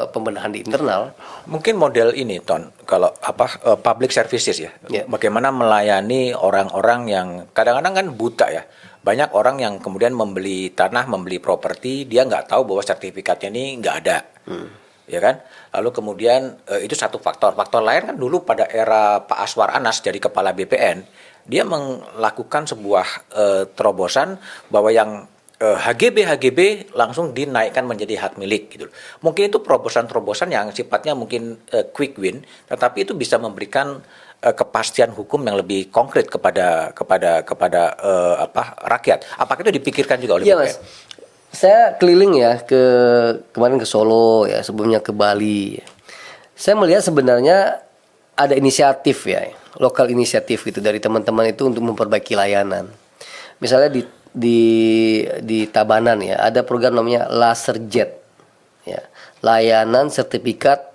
pembenahan di internal. Mungkin model ini Ton, kalau public services ya. Bagaimana melayani orang-orang yang kadang-kadang kan buta ya. Banyak orang yang kemudian membeli tanah, membeli properti, dia nggak tahu bahwa sertifikatnya ini nggak ada. Ya kan? Lalu kemudian itu satu faktor. Faktor lain kan dulu pada era Pak Aswar Anas jadi kepala BPN, dia melakukan sebuah terobosan bahwa yang HGB langsung dinaikkan menjadi hak milik gitu. Mungkin itu terobosan-terobosan yang sifatnya mungkin quick win, tetapi itu bisa memberikan kepastian hukum yang lebih konkret kepada rakyat. Apakah itu dipikirkan juga oleh BPN? Mas. Saya keliling ya kemarin ke Solo ya, sebelumnya ke Bali. Saya melihat sebenarnya ada inisiatif ya, lokal inisiatif gitu dari teman-teman itu untuk memperbaiki layanan. Misalnya di Tabanan ya, ada program namanya Laser Jet ya, layanan sertifikat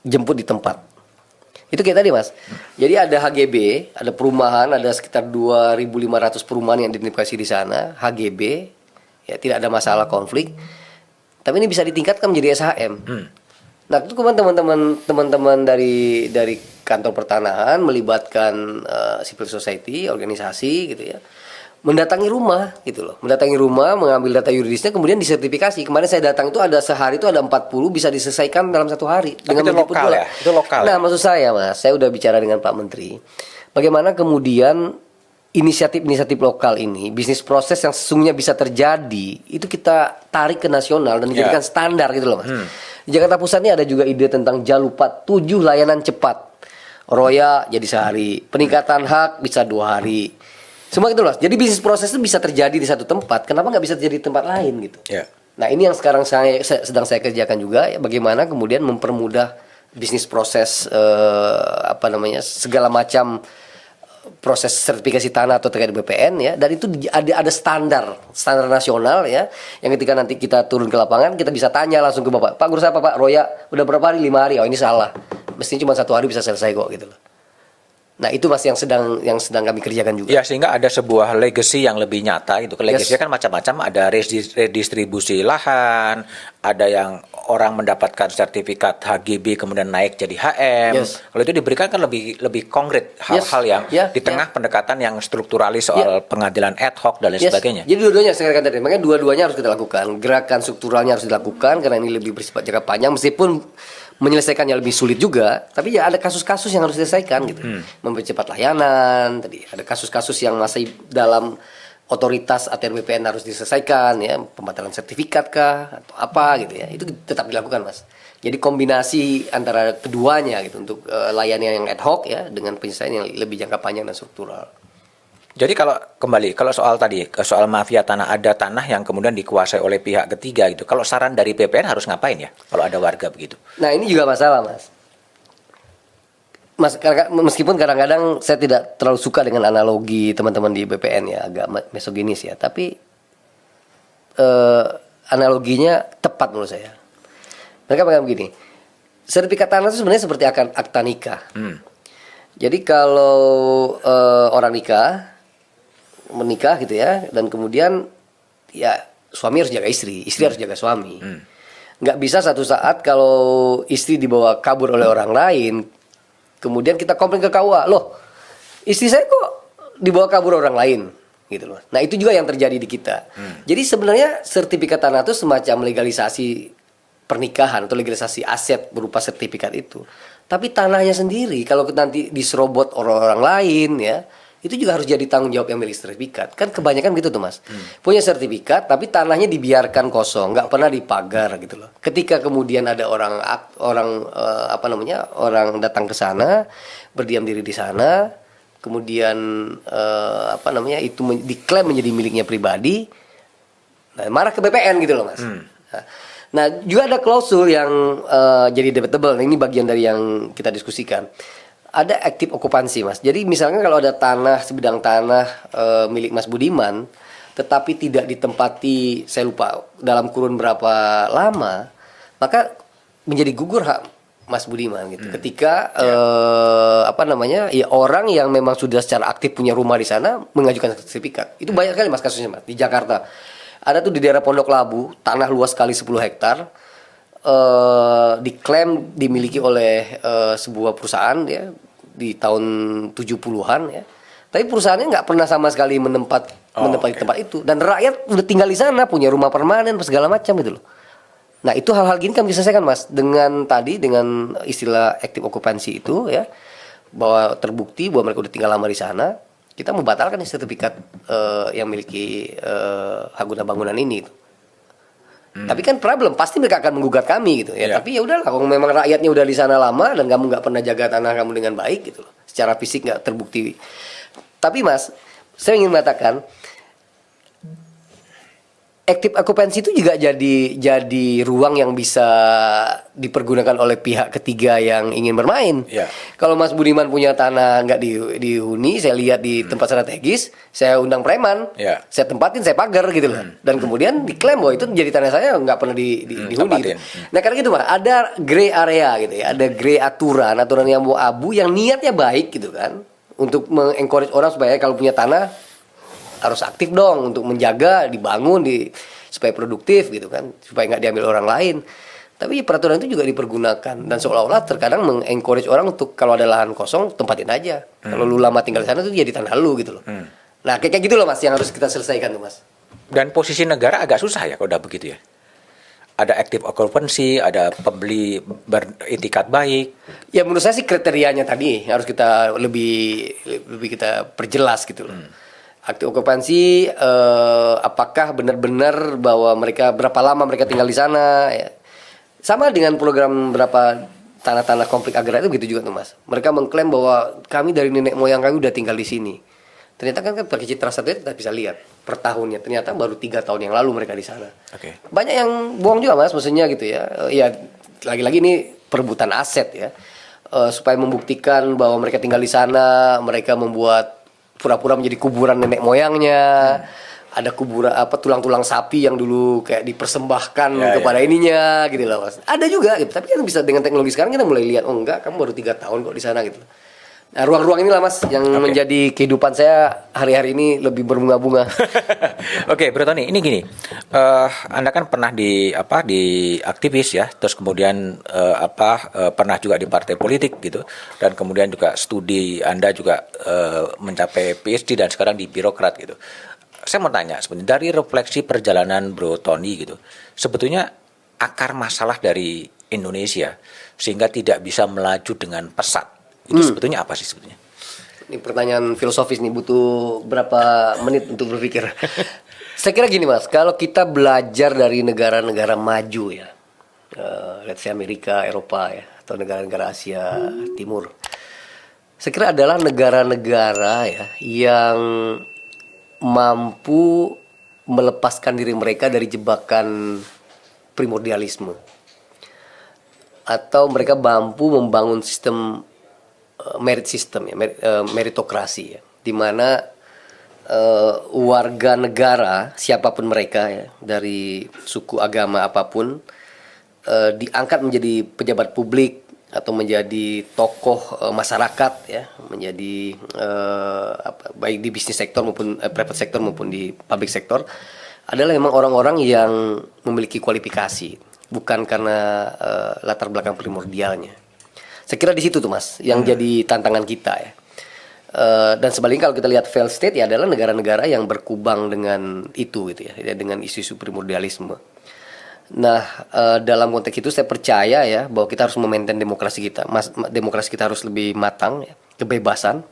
jemput di tempat. Itu kayak tadi Mas. Jadi ada HGB, ada perumahan, ada sekitar 2.500 perumahan yang diidentifikasi di sana, HGB ya, tidak ada masalah konflik. Tapi ini bisa ditingkatkan menjadi SHM. Nah, itu kemudian teman-teman dari kantor pertanahan melibatkan civil society, organisasi gitu ya, mendatangi rumah gitu loh. Mendatangi rumah, mengambil data yuridisnya, kemudian disertifikasi. Kemarin saya datang itu ada sehari itu ada 40 bisa diselesaikan dalam 1 hari. Dengan itu lokal ya? Itu lokal. Nah, maksud saya Mas, saya udah bicara dengan Pak Menteri. Bagaimana kemudian inisiatif-inisiatif lokal ini, bisnis proses yang sesungguhnya bisa terjadi, itu kita tarik ke nasional dan dijadikan standar gitu loh Mas. Di Jakarta Pusat ini ada juga ide tentang Jalupat, 7 layanan cepat. Roya jadi sehari, peningkatan hak bisa 2 hari. Semua gitu loh. Jadi bisnis proses itu bisa terjadi di satu tempat. Kenapa nggak bisa terjadi di tempat lain gitu? Nah ini yang sekarang sedang saya kerjakan juga. Ya, bagaimana kemudian mempermudah bisnis proses segala macam proses sertifikasi tanah atau terkait BPN ya, dan itu ada standar nasional ya, yang ketika nanti kita turun ke lapangan kita bisa tanya langsung ke Bapak Guru apa Pak Roya udah berapa hari, 5 hari, oh ini salah, mestinya cuma 1 hari bisa selesai kok gitu loh. Nah itu Mas yang sedang kami kerjakan juga. Ya, sehingga ada sebuah legacy yang lebih nyata gitu. Legacy Yes. kan macam-macam, ada redistribusi lahan, ada yang orang mendapatkan sertifikat HGB kemudian naik jadi HM. Yes. Kalau itu diberikan kan lebih konkret hal-hal yang di tengah pendekatan yang strukturalis soal pengadilan ad hoc dan lain sebagainya. Jadi dua-duanya saya katakan tadi, makanya dua-duanya harus kita lakukan. Gerakan strukturalnya harus dilakukan karena ini lebih bersifat jangka panjang, meskipun menyelesaikannya lebih sulit juga, tapi ya ada kasus-kasus yang harus diselesaikan gitu. Mempercepat layanan, tadi ada kasus-kasus yang masih dalam otoritas ATR BPN harus diselesaikan ya, pembatalan sertifikat kah atau apa gitu ya. Itu tetap dilakukan, Mas. Jadi kombinasi antara keduanya gitu untuk layanan yang ad hoc ya dengan penyelesaian yang lebih jangka panjang dan struktural. Jadi kalau soal mafia tanah, ada tanah yang kemudian dikuasai oleh pihak ketiga gitu. Kalau saran dari BPN harus ngapain ya kalau ada warga begitu? Nah ini juga masalah Mas. Meskipun kadang-kadang saya tidak terlalu suka dengan analogi teman-teman di BPN ya, agak misoginis ya, tapi analoginya tepat menurut saya. Mereka bilang begini, sertifikat tanah itu sebenarnya seperti akta nikah. Jadi kalau orang menikah gitu ya, dan kemudian ya suami harus jaga istri harus jaga suami. Nggak bisa satu saat kalau istri dibawa kabur oleh orang lain, kemudian kita komplain ke KUA, loh istri saya kok dibawa kabur orang lain, gitu loh. Nah itu juga yang terjadi di kita. Jadi sebenarnya sertifikat tanah itu semacam legalisasi pernikahan atau legalisasi aset berupa sertifikat itu. Tapi tanahnya sendiri kalau nanti diserobot orang-orang lain ya, itu juga harus jadi tanggung jawab yang milik sertifikat. Kan kebanyakan gitu tuh Mas. Punya sertifikat tapi tanahnya dibiarkan kosong, nggak pernah dipagar gitu loh. Ketika kemudian ada orang datang ke sana, berdiam diri di sana, kemudian itu diklaim menjadi miliknya pribadi, nah, marah ke BPN gitu loh Mas. Nah juga ada klausul yang jadi debatable. Ini bagian dari yang kita diskusikan. Ada active okupansi Mas. Jadi misalnya kalau ada sebidang tanah milik Mas Budiman, tetapi tidak ditempati, saya lupa dalam kurun berapa lama, maka menjadi gugur hak Mas Budiman gitu. Ketika orang yang memang sudah secara aktif punya rumah di sana mengajukan sertifikat. Itu banyak kali Mas kasusnya Mas di Jakarta. Ada tuh di daerah Pondok Labu, tanah luas kali 10 hektar. Diklaim dimiliki oleh sebuah perusahaan ya di tahun 70-an ya. Tapi perusahaannya nggak pernah sama sekali menempati tempat itu, dan rakyat udah tinggal di sana, punya rumah permanen segala macam gitu loh. Nah, itu hal-hal gini kan bisa diselesaikan Mas dengan istilah active occupancy itu ya, bahwa terbukti bahwa mereka udah tinggal lama di sana, kita membatalkan sertifikat yang miliki hak guna bangunan ini gitu. Tapi kan problem, pasti mereka akan menggugat kami gitu ya. Tapi ya udahlah, kalau memang rakyatnya udah di sana lama dan kamu nggak pernah jaga tanah kamu dengan baik gitu loh. Secara fisik nggak terbukti. Tapi Mas, saya ingin mengatakan active occupancy itu juga jadi ruang yang bisa dipergunakan oleh pihak ketiga yang ingin bermain. Kalau Mas Budiman punya tanah nggak dihuni, saya lihat di tempat strategis, saya undang preman, saya tempatin, saya pagar gitu loh. Dan kemudian diklaim bahwa itu menjadi tanah saya, nggak pernah dihuni. Gitu. Nah karena gitu Mas, ada gray area gitu ya, ada gray aturan yang mau abu yang niatnya baik gitu kan, untuk mengencourage orang supaya kalau punya tanah harus aktif dong untuk menjaga, dibangun, supaya produktif gitu kan, supaya nggak diambil orang lain. Tapi peraturan itu juga dipergunakan dan seolah-olah terkadang mengencourage orang untuk kalau ada lahan kosong tempatin aja. Kalau lu lama tinggal di sana itu jadi tanah lu gitu loh. Nah kayak gitu loh Mas yang harus kita selesaikan tuh Mas. Dan posisi negara agak susah ya kalau udah begitu ya. Ada active occupancy, ada pembeli beritikat baik. Ya menurut saya sih kriterianya tadi harus kita lebih kita perjelas gitu loh. Aktif okupansi, apakah benar-benar bahwa mereka berapa lama mereka tinggal di sana ya. Sama dengan program berapa tanah-tanah konflik agraria itu gitu juga tuh Mas. Mereka mengklaim bahwa kami dari nenek moyang kami udah tinggal di sini. Ternyata kan pakai citra satelit kita bisa lihat per tahunnya. Ternyata baru 3 tahun yang lalu mereka di sana. Banyak yang bohong juga Mas, maksudnya gitu ya. Ya lagi-lagi ini perebutan aset ya. Supaya membuktikan bahwa mereka tinggal di sana, mereka membuat pura-pura menjadi kuburan nenek moyangnya. Ada kuburan tulang-tulang sapi yang dulu kayak dipersembahkan kepada ininya gitu loh Mas. Ada juga gitu, tapi kan bisa dengan teknologi sekarang kita mulai lihat, oh enggak, kamu baru 3 tahun kok di sana gitu. Nah, ruang-ruang inilah Mas yang menjadi kehidupan saya hari-hari ini lebih berbunga-bunga. Oke, Bro Tony, ini gini, Anda kan pernah di aktivis ya, terus kemudian pernah juga di partai politik gitu, dan kemudian juga studi Anda juga mencapai PhD dan sekarang di birokrat gitu. Saya mau tanya sebenarnya dari refleksi perjalanan Bro Tony gitu, sebetulnya akar masalah dari Indonesia sehingga tidak bisa melaju dengan pesat itu sebetulnya apa sih sebetulnya? Ini pertanyaan filosofis nih, butuh berapa menit untuk berpikir. Saya kira gini Mas, kalau kita belajar dari negara-negara maju ya, let's say Amerika, Eropa ya, atau negara-negara Asia Timur, saya kira adalah negara-negara ya yang mampu melepaskan diri mereka dari jebakan primordialisme, atau mereka mampu membangun sistem merit system ya, meritokrasi ya, di mana warga negara siapapun mereka ya, dari suku agama apapun, diangkat menjadi pejabat publik atau menjadi tokoh masyarakat ya, menjadi baik di bisnis sektor maupun private sektor maupun di public sektor, adalah memang orang-orang yang memiliki kualifikasi, bukan karena latar belakang primordialnya. Saya kira di situ tuh Mas yang jadi tantangan kita ya. Dan sebaliknya kalau kita lihat failed state ya adalah negara-negara yang berkubang dengan itu gitu ya, dengan isu-isu primordialisme. Nah, dalam konteks itu saya percaya ya bahwa kita harus memaintain demokrasi kita. Demokrasi kita harus lebih matang ya, kebebasan.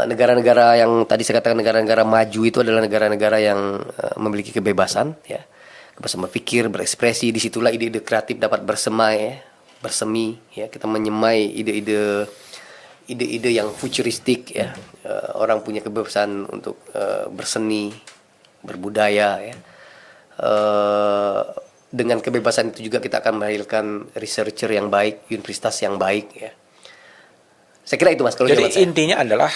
Negara-negara yang tadi saya katakan negara-negara maju itu adalah negara-negara yang memiliki kebebasan ya. Kebebasan berpikir, berekspresi, disitulah ide-ide kreatif dapat bersemi ya, kita menyemai ide-ide yang futuristik ya. Orang punya kebebasan untuk berseni, berbudaya ya. Dengan kebebasan itu juga kita akan melahirkan researcher yang baik, universitas yang baik ya. Saya kira itu Mas kalau jadi intinya adalah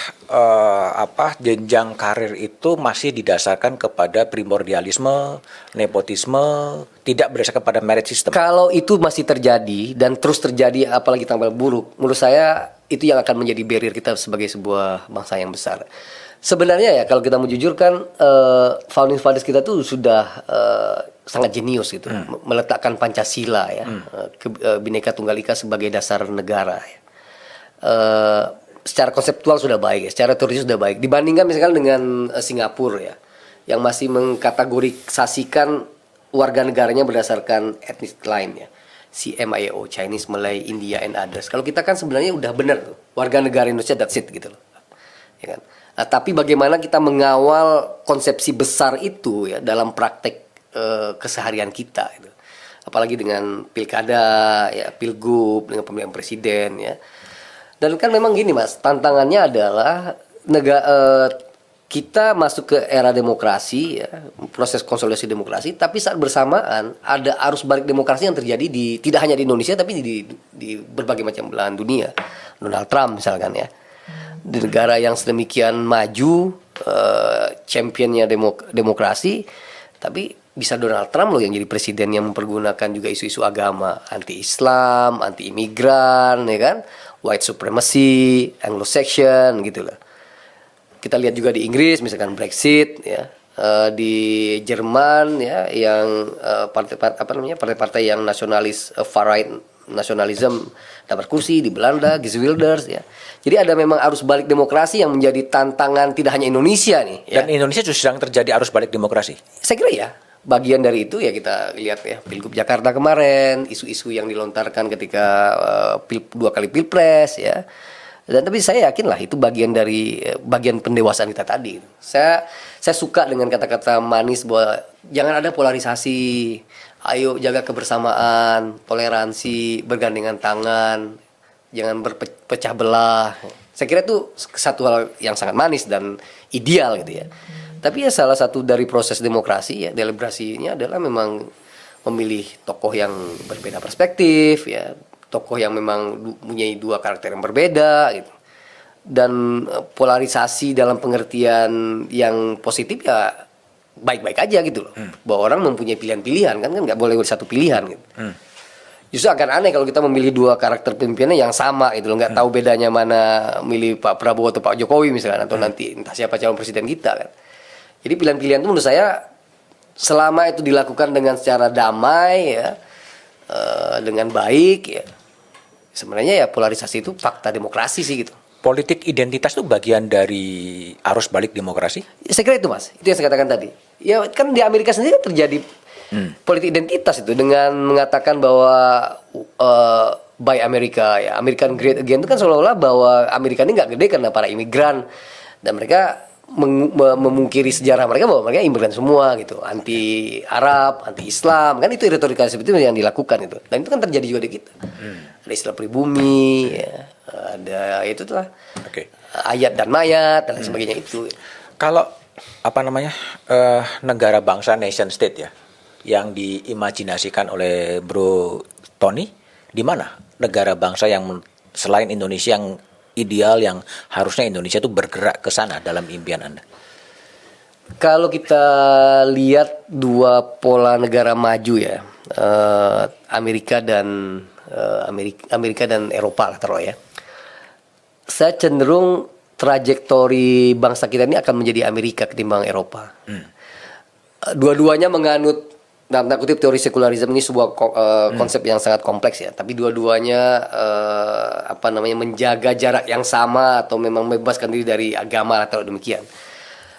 jenjang karir itu masih didasarkan kepada primordialisme, nepotisme, tidak berdasarkan pada merit system. Kalau itu masih terjadi dan terus terjadi apalagi tambah buruk, menurut saya itu yang akan menjadi barrier kita sebagai sebuah bangsa yang besar. Sebenarnya ya kalau kita mau jujur kan founding fathers kita tuh sudah sangat jenius gitu, meletakkan Pancasila ya, Bhinneka Tunggal Ika sebagai dasar negara ya. Secara konseptual sudah baik ya, secara teori sudah baik dibandingkan misalkan dengan Singapura ya, yang masih mengkategorisasikan warga negaranya berdasarkan etnis lain ya, CMAO, Chinese, Malay, India, and others. Kalau kita kan sebenarnya udah benar tuh, warga negara Indonesia that's it gitu loh, ya kan. Nah, tapi bagaimana kita mengawal konsepsi besar itu ya dalam praktek keseharian kita itu, apalagi dengan pilkada ya, pilgub, dengan pemilihan presiden ya. Dan kan memang gini Mas, tantangannya adalah kita masuk ke era demokrasi ya, proses konsolidasi demokrasi, tapi saat bersamaan ada arus balik demokrasi yang terjadi tidak hanya di Indonesia tapi di berbagai macam belahan dunia. Donald Trump misalkan ya, di negara yang sedemikian maju, championnya demokrasi, tapi bisa Donald Trump loh yang jadi presiden yang mempergunakan juga isu-isu agama, anti-Islam, anti-imigran, ya kan, white supremacy, Anglo-Saxon gitu lah. Kita lihat juga di Inggris misalkan Brexit ya, di Jerman ya yang partai-partai yang nasionalis, far right nasionalisme dapat kursi, di Belanda Geert Wilders ya. Jadi ada memang arus balik demokrasi yang menjadi tantangan tidak hanya Indonesia nih ya. Dan Indonesia justru sedang terjadi arus balik demokrasi. Saya kira ya. Bagian dari itu ya kita lihat ya Pilgub Jakarta kemarin, isu-isu yang dilontarkan ketika 2 kali pilpres ya. Dan tapi saya yakin lah itu bagian dari bagian pendewasaan kita tadi. Saya suka dengan kata-kata manis bahwa jangan ada polarisasi. Ayo jaga kebersamaan, toleransi, bergandengan tangan, jangan berpecah belah. Saya kira itu satu hal yang sangat manis dan ideal gitu ya. Tapi ya salah satu dari proses demokrasi ya, deliberasinya adalah memang memilih tokoh yang berbeda perspektif, ya, tokoh yang memang punya dua karakter yang berbeda, gitu. Dan polarisasi dalam pengertian yang positif ya baik-baik aja gitu loh. Bahwa orang mempunyai pilihan-pilihan kan nggak boleh satu pilihan gitu. Justru akan aneh kalau kita memilih dua karakter pemimpinnya yang sama gitu loh, nggak tahu bedanya mana milih Pak Prabowo atau Pak Jokowi misalkan, atau nanti entah siapa calon presiden kita kan. Jadi pilihan-pilihan itu menurut saya selama itu dilakukan dengan secara damai ya, dengan baik ya, sebenarnya ya polarisasi itu fakta demokrasi sih gitu. Politik identitas itu bagian dari arus balik demokrasi? Saya kira itu Mas, itu yang saya katakan tadi. Ya kan di Amerika sendiri terjadi politik identitas itu dengan mengatakan bahwa Buy America, ya American Great Again, itu kan seolah-olah bahwa Amerika ini nggak gede karena para imigran, dan mereka memungkiri sejarah mereka bahwa mereka imigran semua gitu, anti Arab, anti Islam, kan itu retorika seperti itu yang dilakukan itu, dan itu kan terjadi juga di kita. Ada istilah pribumi, ya, ada itu lah, ayat dan mayat dan lain sebagainya itu. Kalau apa namanya negara bangsa nation state ya, yang diimajinasikan oleh Bro Tony, di mana negara bangsa yang selain Indonesia yang ideal, yang harusnya Indonesia itu bergerak ke sana dalam impian Anda? Kalau kita lihat dua pola negara maju ya, Amerika dan Amerika dan Eropa lah taruh ya. Saya cenderung trajektori bangsa kita ini akan menjadi Amerika ketimbang Eropa. Dua-duanya menganut, dalam tanda kutip, teori sekularisme. Ini sebuah konsep yang sangat kompleks ya. Tapi dua-duanya menjaga jarak yang sama atau memang membebaskan diri dari agama atau demikian.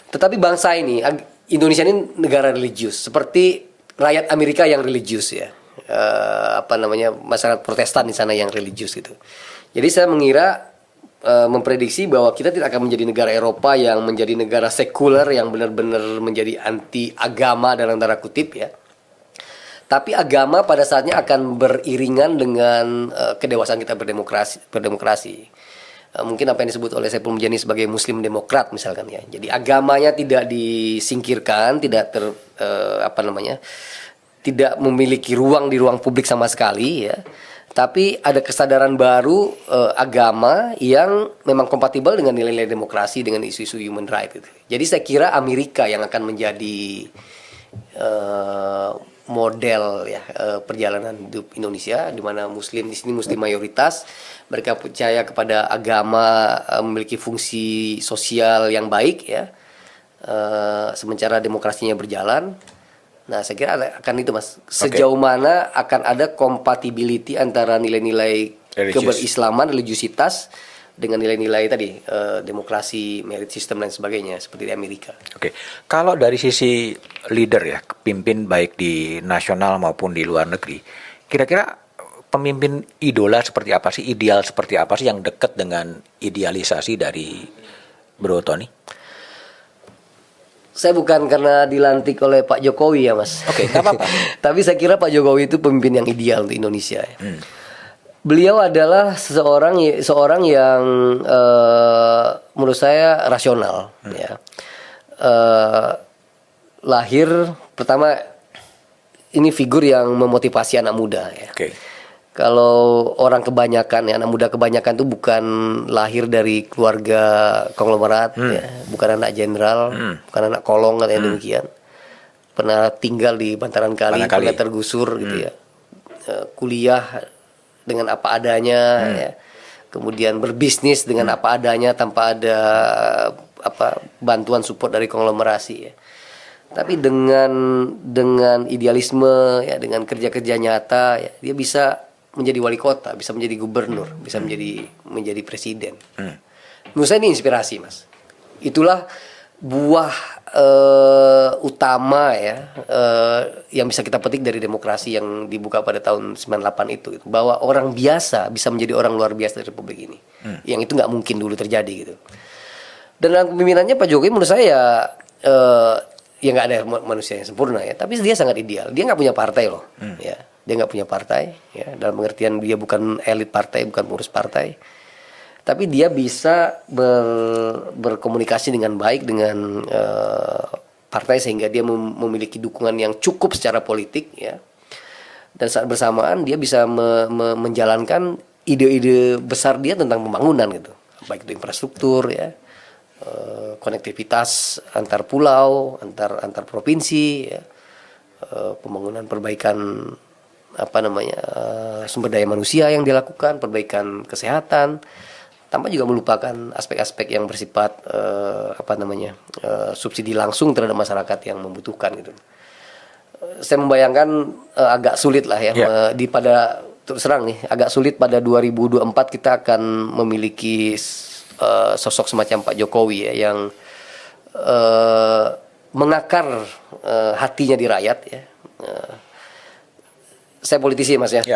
Tetapi bangsa ini, Indonesia ini negara religius, seperti rakyat Amerika yang religius ya. Masyarakat Protestan di sana yang religius gitu. Jadi saya mengira, memprediksi bahwa kita tidak akan menjadi negara Eropa yang menjadi negara sekuler yang benar-benar menjadi anti agama dalam tanda kutip ya. Tapi agama pada saatnya akan beriringan dengan kedewasaan kita berdemokrasi. Mungkin apa yang disebut oleh Saiful Mujani sebagai Muslim demokrat misalkan ya. Jadi agamanya tidak disingkirkan, tidak tidak memiliki ruang di ruang publik sama sekali ya. Tapi ada kesadaran baru agama yang memang kompatibel dengan nilai-nilai demokrasi, dengan isu-isu human rights gitu. Jadi saya kira Amerika yang akan menjadi model ya perjalanan hidup Indonesia, di mana Muslim di sini Muslim mayoritas, mereka percaya kepada agama memiliki fungsi sosial yang baik ya, sementara demokrasinya berjalan. Nah saya kira akan itu Mas, sejauh mana akan ada compatibility antara nilai-nilai keberislaman, religiusitas dengan nilai-nilai tadi demokrasi, merit system dan sebagainya seperti di Amerika. Oke, kalau dari sisi leader ya, pemimpin baik di nasional maupun di luar negeri, kira-kira pemimpin idola seperti apa sih, ideal seperti apa sih yang dekat dengan idealisasi dari Bro Tony? Saya bukan karena dilantik oleh Pak Jokowi ya Mas. Oke, nggak apa-apa. Tapi saya kira Pak Jokowi itu pemimpin yang ideal untuk Indonesia ya. Beliau adalah seorang yang menurut saya rasional ya. Lahir pertama, ini figur yang memotivasi anak muda ya. Kalau orang kebanyakan ya, anak muda kebanyakan itu bukan lahir dari keluarga konglomerat ya, bukan anak jenderal, bukan anak kolong atau demikian. Pernah tinggal di bantaran kali, pernah tergusur gitu ya. Kuliah dengan apa adanya ya. Kemudian berbisnis dengan apa adanya tanpa ada bantuan support dari konglomerasi ya. Tapi dengan idealisme ya, dengan kerja-kerja nyata ya, dia bisa menjadi wali kota, bisa menjadi gubernur, bisa menjadi presiden. Menurut saya ini inspirasi Mas. Itulah buah utama ya yang bisa kita petik dari demokrasi yang dibuka pada tahun 98 itu, bahwa orang biasa bisa menjadi orang luar biasa di Republik ini. Yang itu nggak mungkin dulu terjadi gitu. Dan dalam kepemimpinannya Pak Jokowi menurut saya ya nggak ada manusia yang sempurna ya, tapi dia sangat ideal. Dia nggak punya partai loh, ya. Dia nggak punya partai, ya. Dalam pengertian dia bukan elit partai, bukan pengurus partai. Tapi dia bisa berkomunikasi dengan baik dengan partai sehingga dia memiliki dukungan yang cukup secara politik, ya. dan saat bersamaan dia bisa menjalankan ide-ide besar dia tentang pembangunan gitu, baik itu infrastruktur ya, konektivitas antar pulau, antar provinsi ya, pembangunan perbaikan sumber daya manusia yang dilakukan, perbaikan kesehatan, tanpa juga melupakan aspek-aspek yang bersifat subsidi langsung terhadap masyarakat yang membutuhkan gitu. Saya membayangkan agak sulit lah ya, terus terang nih agak sulit pada 2024 kita akan memiliki sosok semacam Pak Jokowi ya, yang mengakar hatinya di rakyat ya. Saya politisi Mas ya.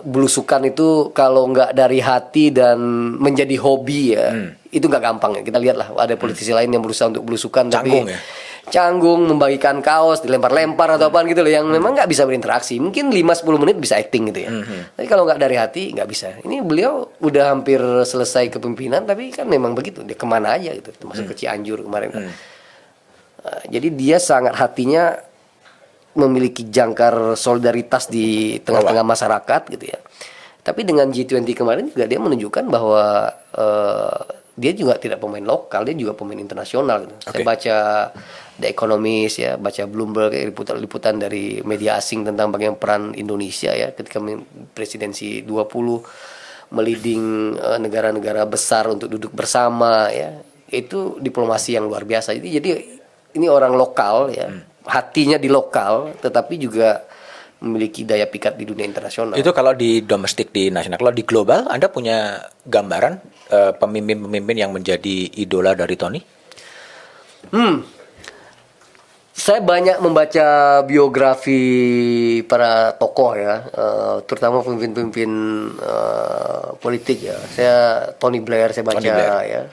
Belusukan itu kalau nggak dari hati dan menjadi hobi ya, itu nggak gampang ya. Kita lihatlah ada politisi lain yang berusaha untuk belusukan Canggung, tapi ya? canggung, membagikan kaos, dilempar-lempar atau apa gitu loh, yang memang nggak bisa berinteraksi. Mungkin 5-10 menit bisa acting gitu ya. Tapi kalau nggak dari hati nggak bisa. Ini beliau udah hampir selesai kepemimpinan tapi kan memang begitu, dia kemana aja gitu, termasuk ke Cianjur kemarin kan. Jadi dia sangat hatinya memiliki jangkar solidaritas di tengah-tengah masyarakat gitu ya. Tapi dengan G20 kemarin juga dia menunjukkan bahwa dia juga tidak pemain lokal, dia juga pemain internasional gitu. Saya baca The Economist ya, baca Bloomberg, liputan dari media asing tentang bagaimana peran Indonesia ya ketika presidensi 20 meliding negara-negara besar untuk duduk bersama ya. Itu diplomasi yang luar biasa. Jadi ini orang lokal ya. Hatinya di lokal, tetapi juga memiliki daya pikat di dunia internasional. Itu kalau di domestik, di nasional. Kalau di global, Anda punya gambaran pemimpin-pemimpin yang menjadi idola dari Tony? Saya banyak membaca biografi para tokoh ya, terutama pemimpin-pemimpin politik ya. Tony Blair saya baca ya.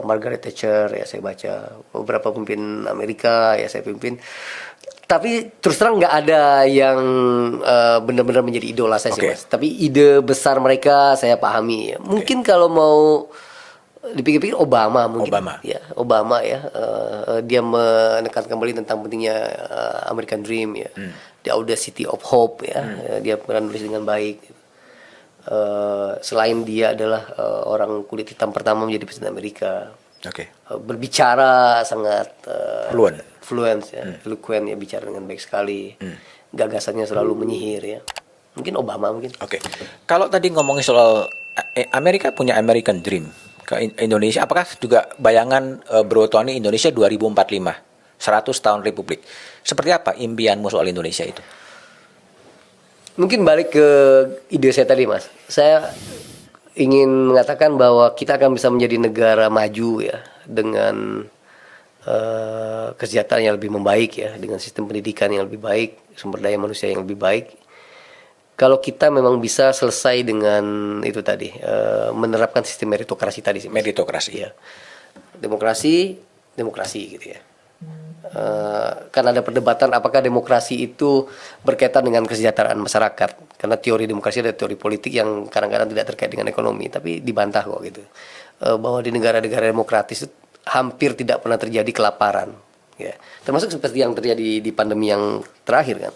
Margaret Thatcher ya saya baca, beberapa pemimpin Amerika ya saya pimpin, tapi terus terang nggak ada yang benar-benar menjadi idola saya sih Mas. Tapi ide besar mereka saya pahami. Mungkin kalau mau dipikir-pikir Obama mungkin. Obama ya, dia menekankan kembali tentang pentingnya American Dream ya, The Audacity of Hope ya, dia menulis dengan baik. Selain dia adalah orang kulit hitam pertama menjadi presiden Amerika, berbicara sangat fluent ya, eloquent ya, bicara dengan baik sekali, gagasannya selalu menyihir ya. Mungkin Obama mungkin. Kalau tadi ngomongin soal Amerika punya American Dream, ke Indonesia apakah juga bayangan Bro Tony Indonesia 2045, 100 tahun Republik, seperti apa impianmu soal Indonesia itu? Mungkin balik ke ide saya tadi Mas, saya ingin mengatakan bahwa kita akan bisa menjadi negara maju ya, dengan kesejahteraan yang lebih membaik ya, dengan sistem pendidikan yang lebih baik, sumber daya manusia yang lebih baik. Kalau kita memang bisa selesai dengan itu tadi, menerapkan sistem meritokrasi tadi sih Mas. Meritokrasi ya. Demokrasi gitu ya. Kan ada perdebatan apakah demokrasi itu berkaitan dengan kesejahteraan masyarakat, karena teori demokrasi ada teori politik yang kadang-kadang tidak terkait dengan ekonomi, tapi dibantah kok gitu, bahwa di negara-negara demokratis itu hampir tidak pernah terjadi kelaparan ya, termasuk seperti yang terjadi di pandemi yang terakhir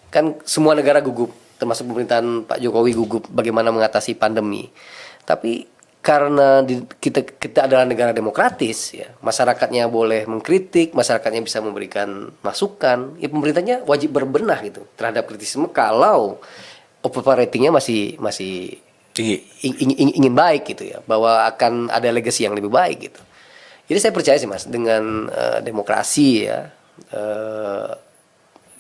kan semua negara gugup, termasuk pemerintahan Pak Jokowi gugup bagaimana mengatasi pandemi. Tapi karena kita adalah negara demokratis ya, masyarakatnya boleh mengkritik, masyarakatnya bisa memberikan masukan, ya pemerintahnya wajib berbenah gitu terhadap kritisisme kalau approval ratingnya masih tinggi, ingin baik gitu ya, bahwa akan ada legacy yang lebih baik gitu. Jadi saya percaya sih Mas, dengan demokrasi ya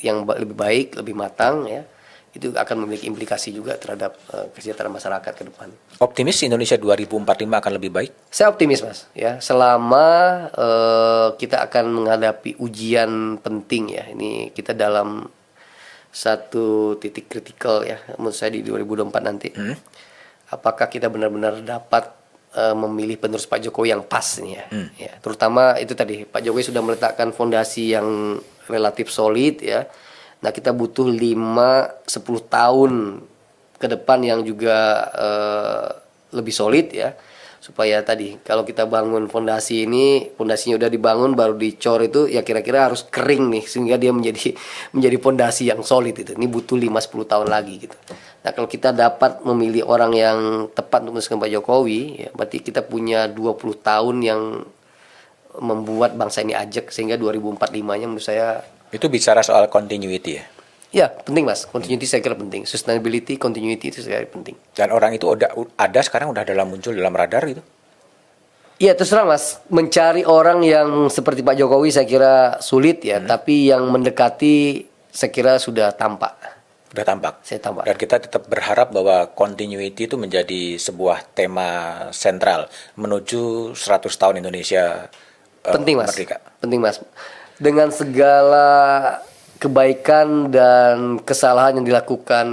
yang lebih baik, lebih matang ya, itu akan memiliki implikasi juga terhadap kesejahteraan masyarakat ke depan. Optimis Indonesia 2045 akan lebih baik? Saya optimis Mas ya, selama kita akan menghadapi ujian penting ya. Ini kita dalam satu titik kritikal ya menurut saya di 2024 nanti. Apakah kita benar-benar dapat memilih penerus Pak Jokowi yang pas nih ya. Ya, terutama itu tadi Pak Jokowi sudah meletakkan fondasi yang relatif solid ya. Nah kita butuh 5-10 tahun ke depan yang juga lebih solid ya, supaya tadi kalau kita bangun fondasi ini, fondasinya udah dibangun baru dicor itu ya kira-kira harus kering nih sehingga dia menjadi fondasi yang solid itu. Ini butuh 5-10 tahun lagi gitu. Nah, kalau kita dapat memilih orang yang tepat untuk meneruskan Pak Jokowi, ya berarti kita punya 20 tahun yang membuat bangsa ini ajak sehingga 2045-nya menurut saya Itu bicara soal continuity ya. ya penting Mas. Continuity saya kira penting. Sustainability, continuity itu saya kira penting. Dan orang itu ada sekarang udah muncul dalam radar gitu. Iya terserah Mas, mencari orang yang seperti Pak Jokowi saya kira sulit ya, tapi yang mendekati saya kira sudah tampak. Udah tampak. Saya tampak. Dan kita tetap berharap bahwa continuity itu menjadi sebuah tema sentral menuju 100 tahun Indonesia Penting Mas. merdeka. Penting Mas. Dengan segala kebaikan dan kesalahan yang dilakukan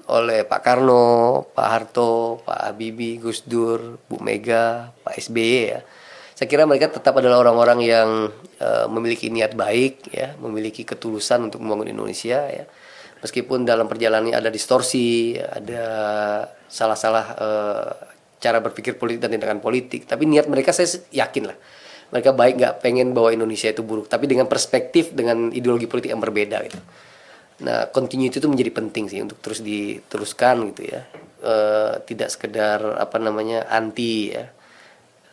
oleh Pak Karno, Pak Harto, Pak Habibie, Gus Dur, Bu Mega, Pak SBY ya. Saya kira mereka tetap adalah orang-orang yang memiliki niat baik ya, memiliki ketulusan untuk membangun Indonesia ya. Meskipun dalam perjalanannya ada distorsi, ada salah-salah cara berpikir politik dan tindakan politik, tapi niat mereka saya yakin lah. Mereka baik, nggak pengen bahwa Indonesia itu buruk, tapi dengan perspektif, dengan ideologi politik yang berbeda gitu. Nah, continuity itu menjadi penting sih untuk terus diteruskan gitu ya. Tidak sekedar anti ya.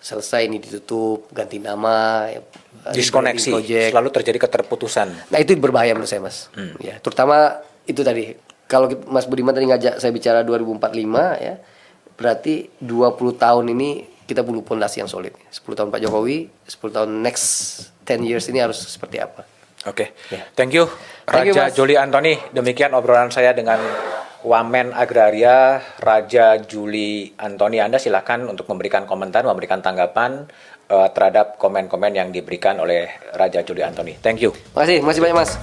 Selesai ini ditutup, ganti nama, ya, Diskoneksi, selalu terjadi keterputusan. Nah, itu berbahaya menurut saya, Mas. Ya, terutama itu tadi. Kalau Mas Budiman tadi ngajak saya bicara 2045 ya. Berarti 20 tahun ini kita perlu fondasi yang solid. 10 tahun Pak Jokowi, 10 tahun next 10 years ini harus seperti apa? Oke, Ya. Thank you Raja Juli Antoni. Demikian obrolan saya dengan Wamen Agraria Raja Juli Antoni. Anda silakan untuk memberikan komentar, memberikan tanggapan terhadap komen-komen yang diberikan oleh Raja Juli Antoni. Thank you. Makasih banyak Mas.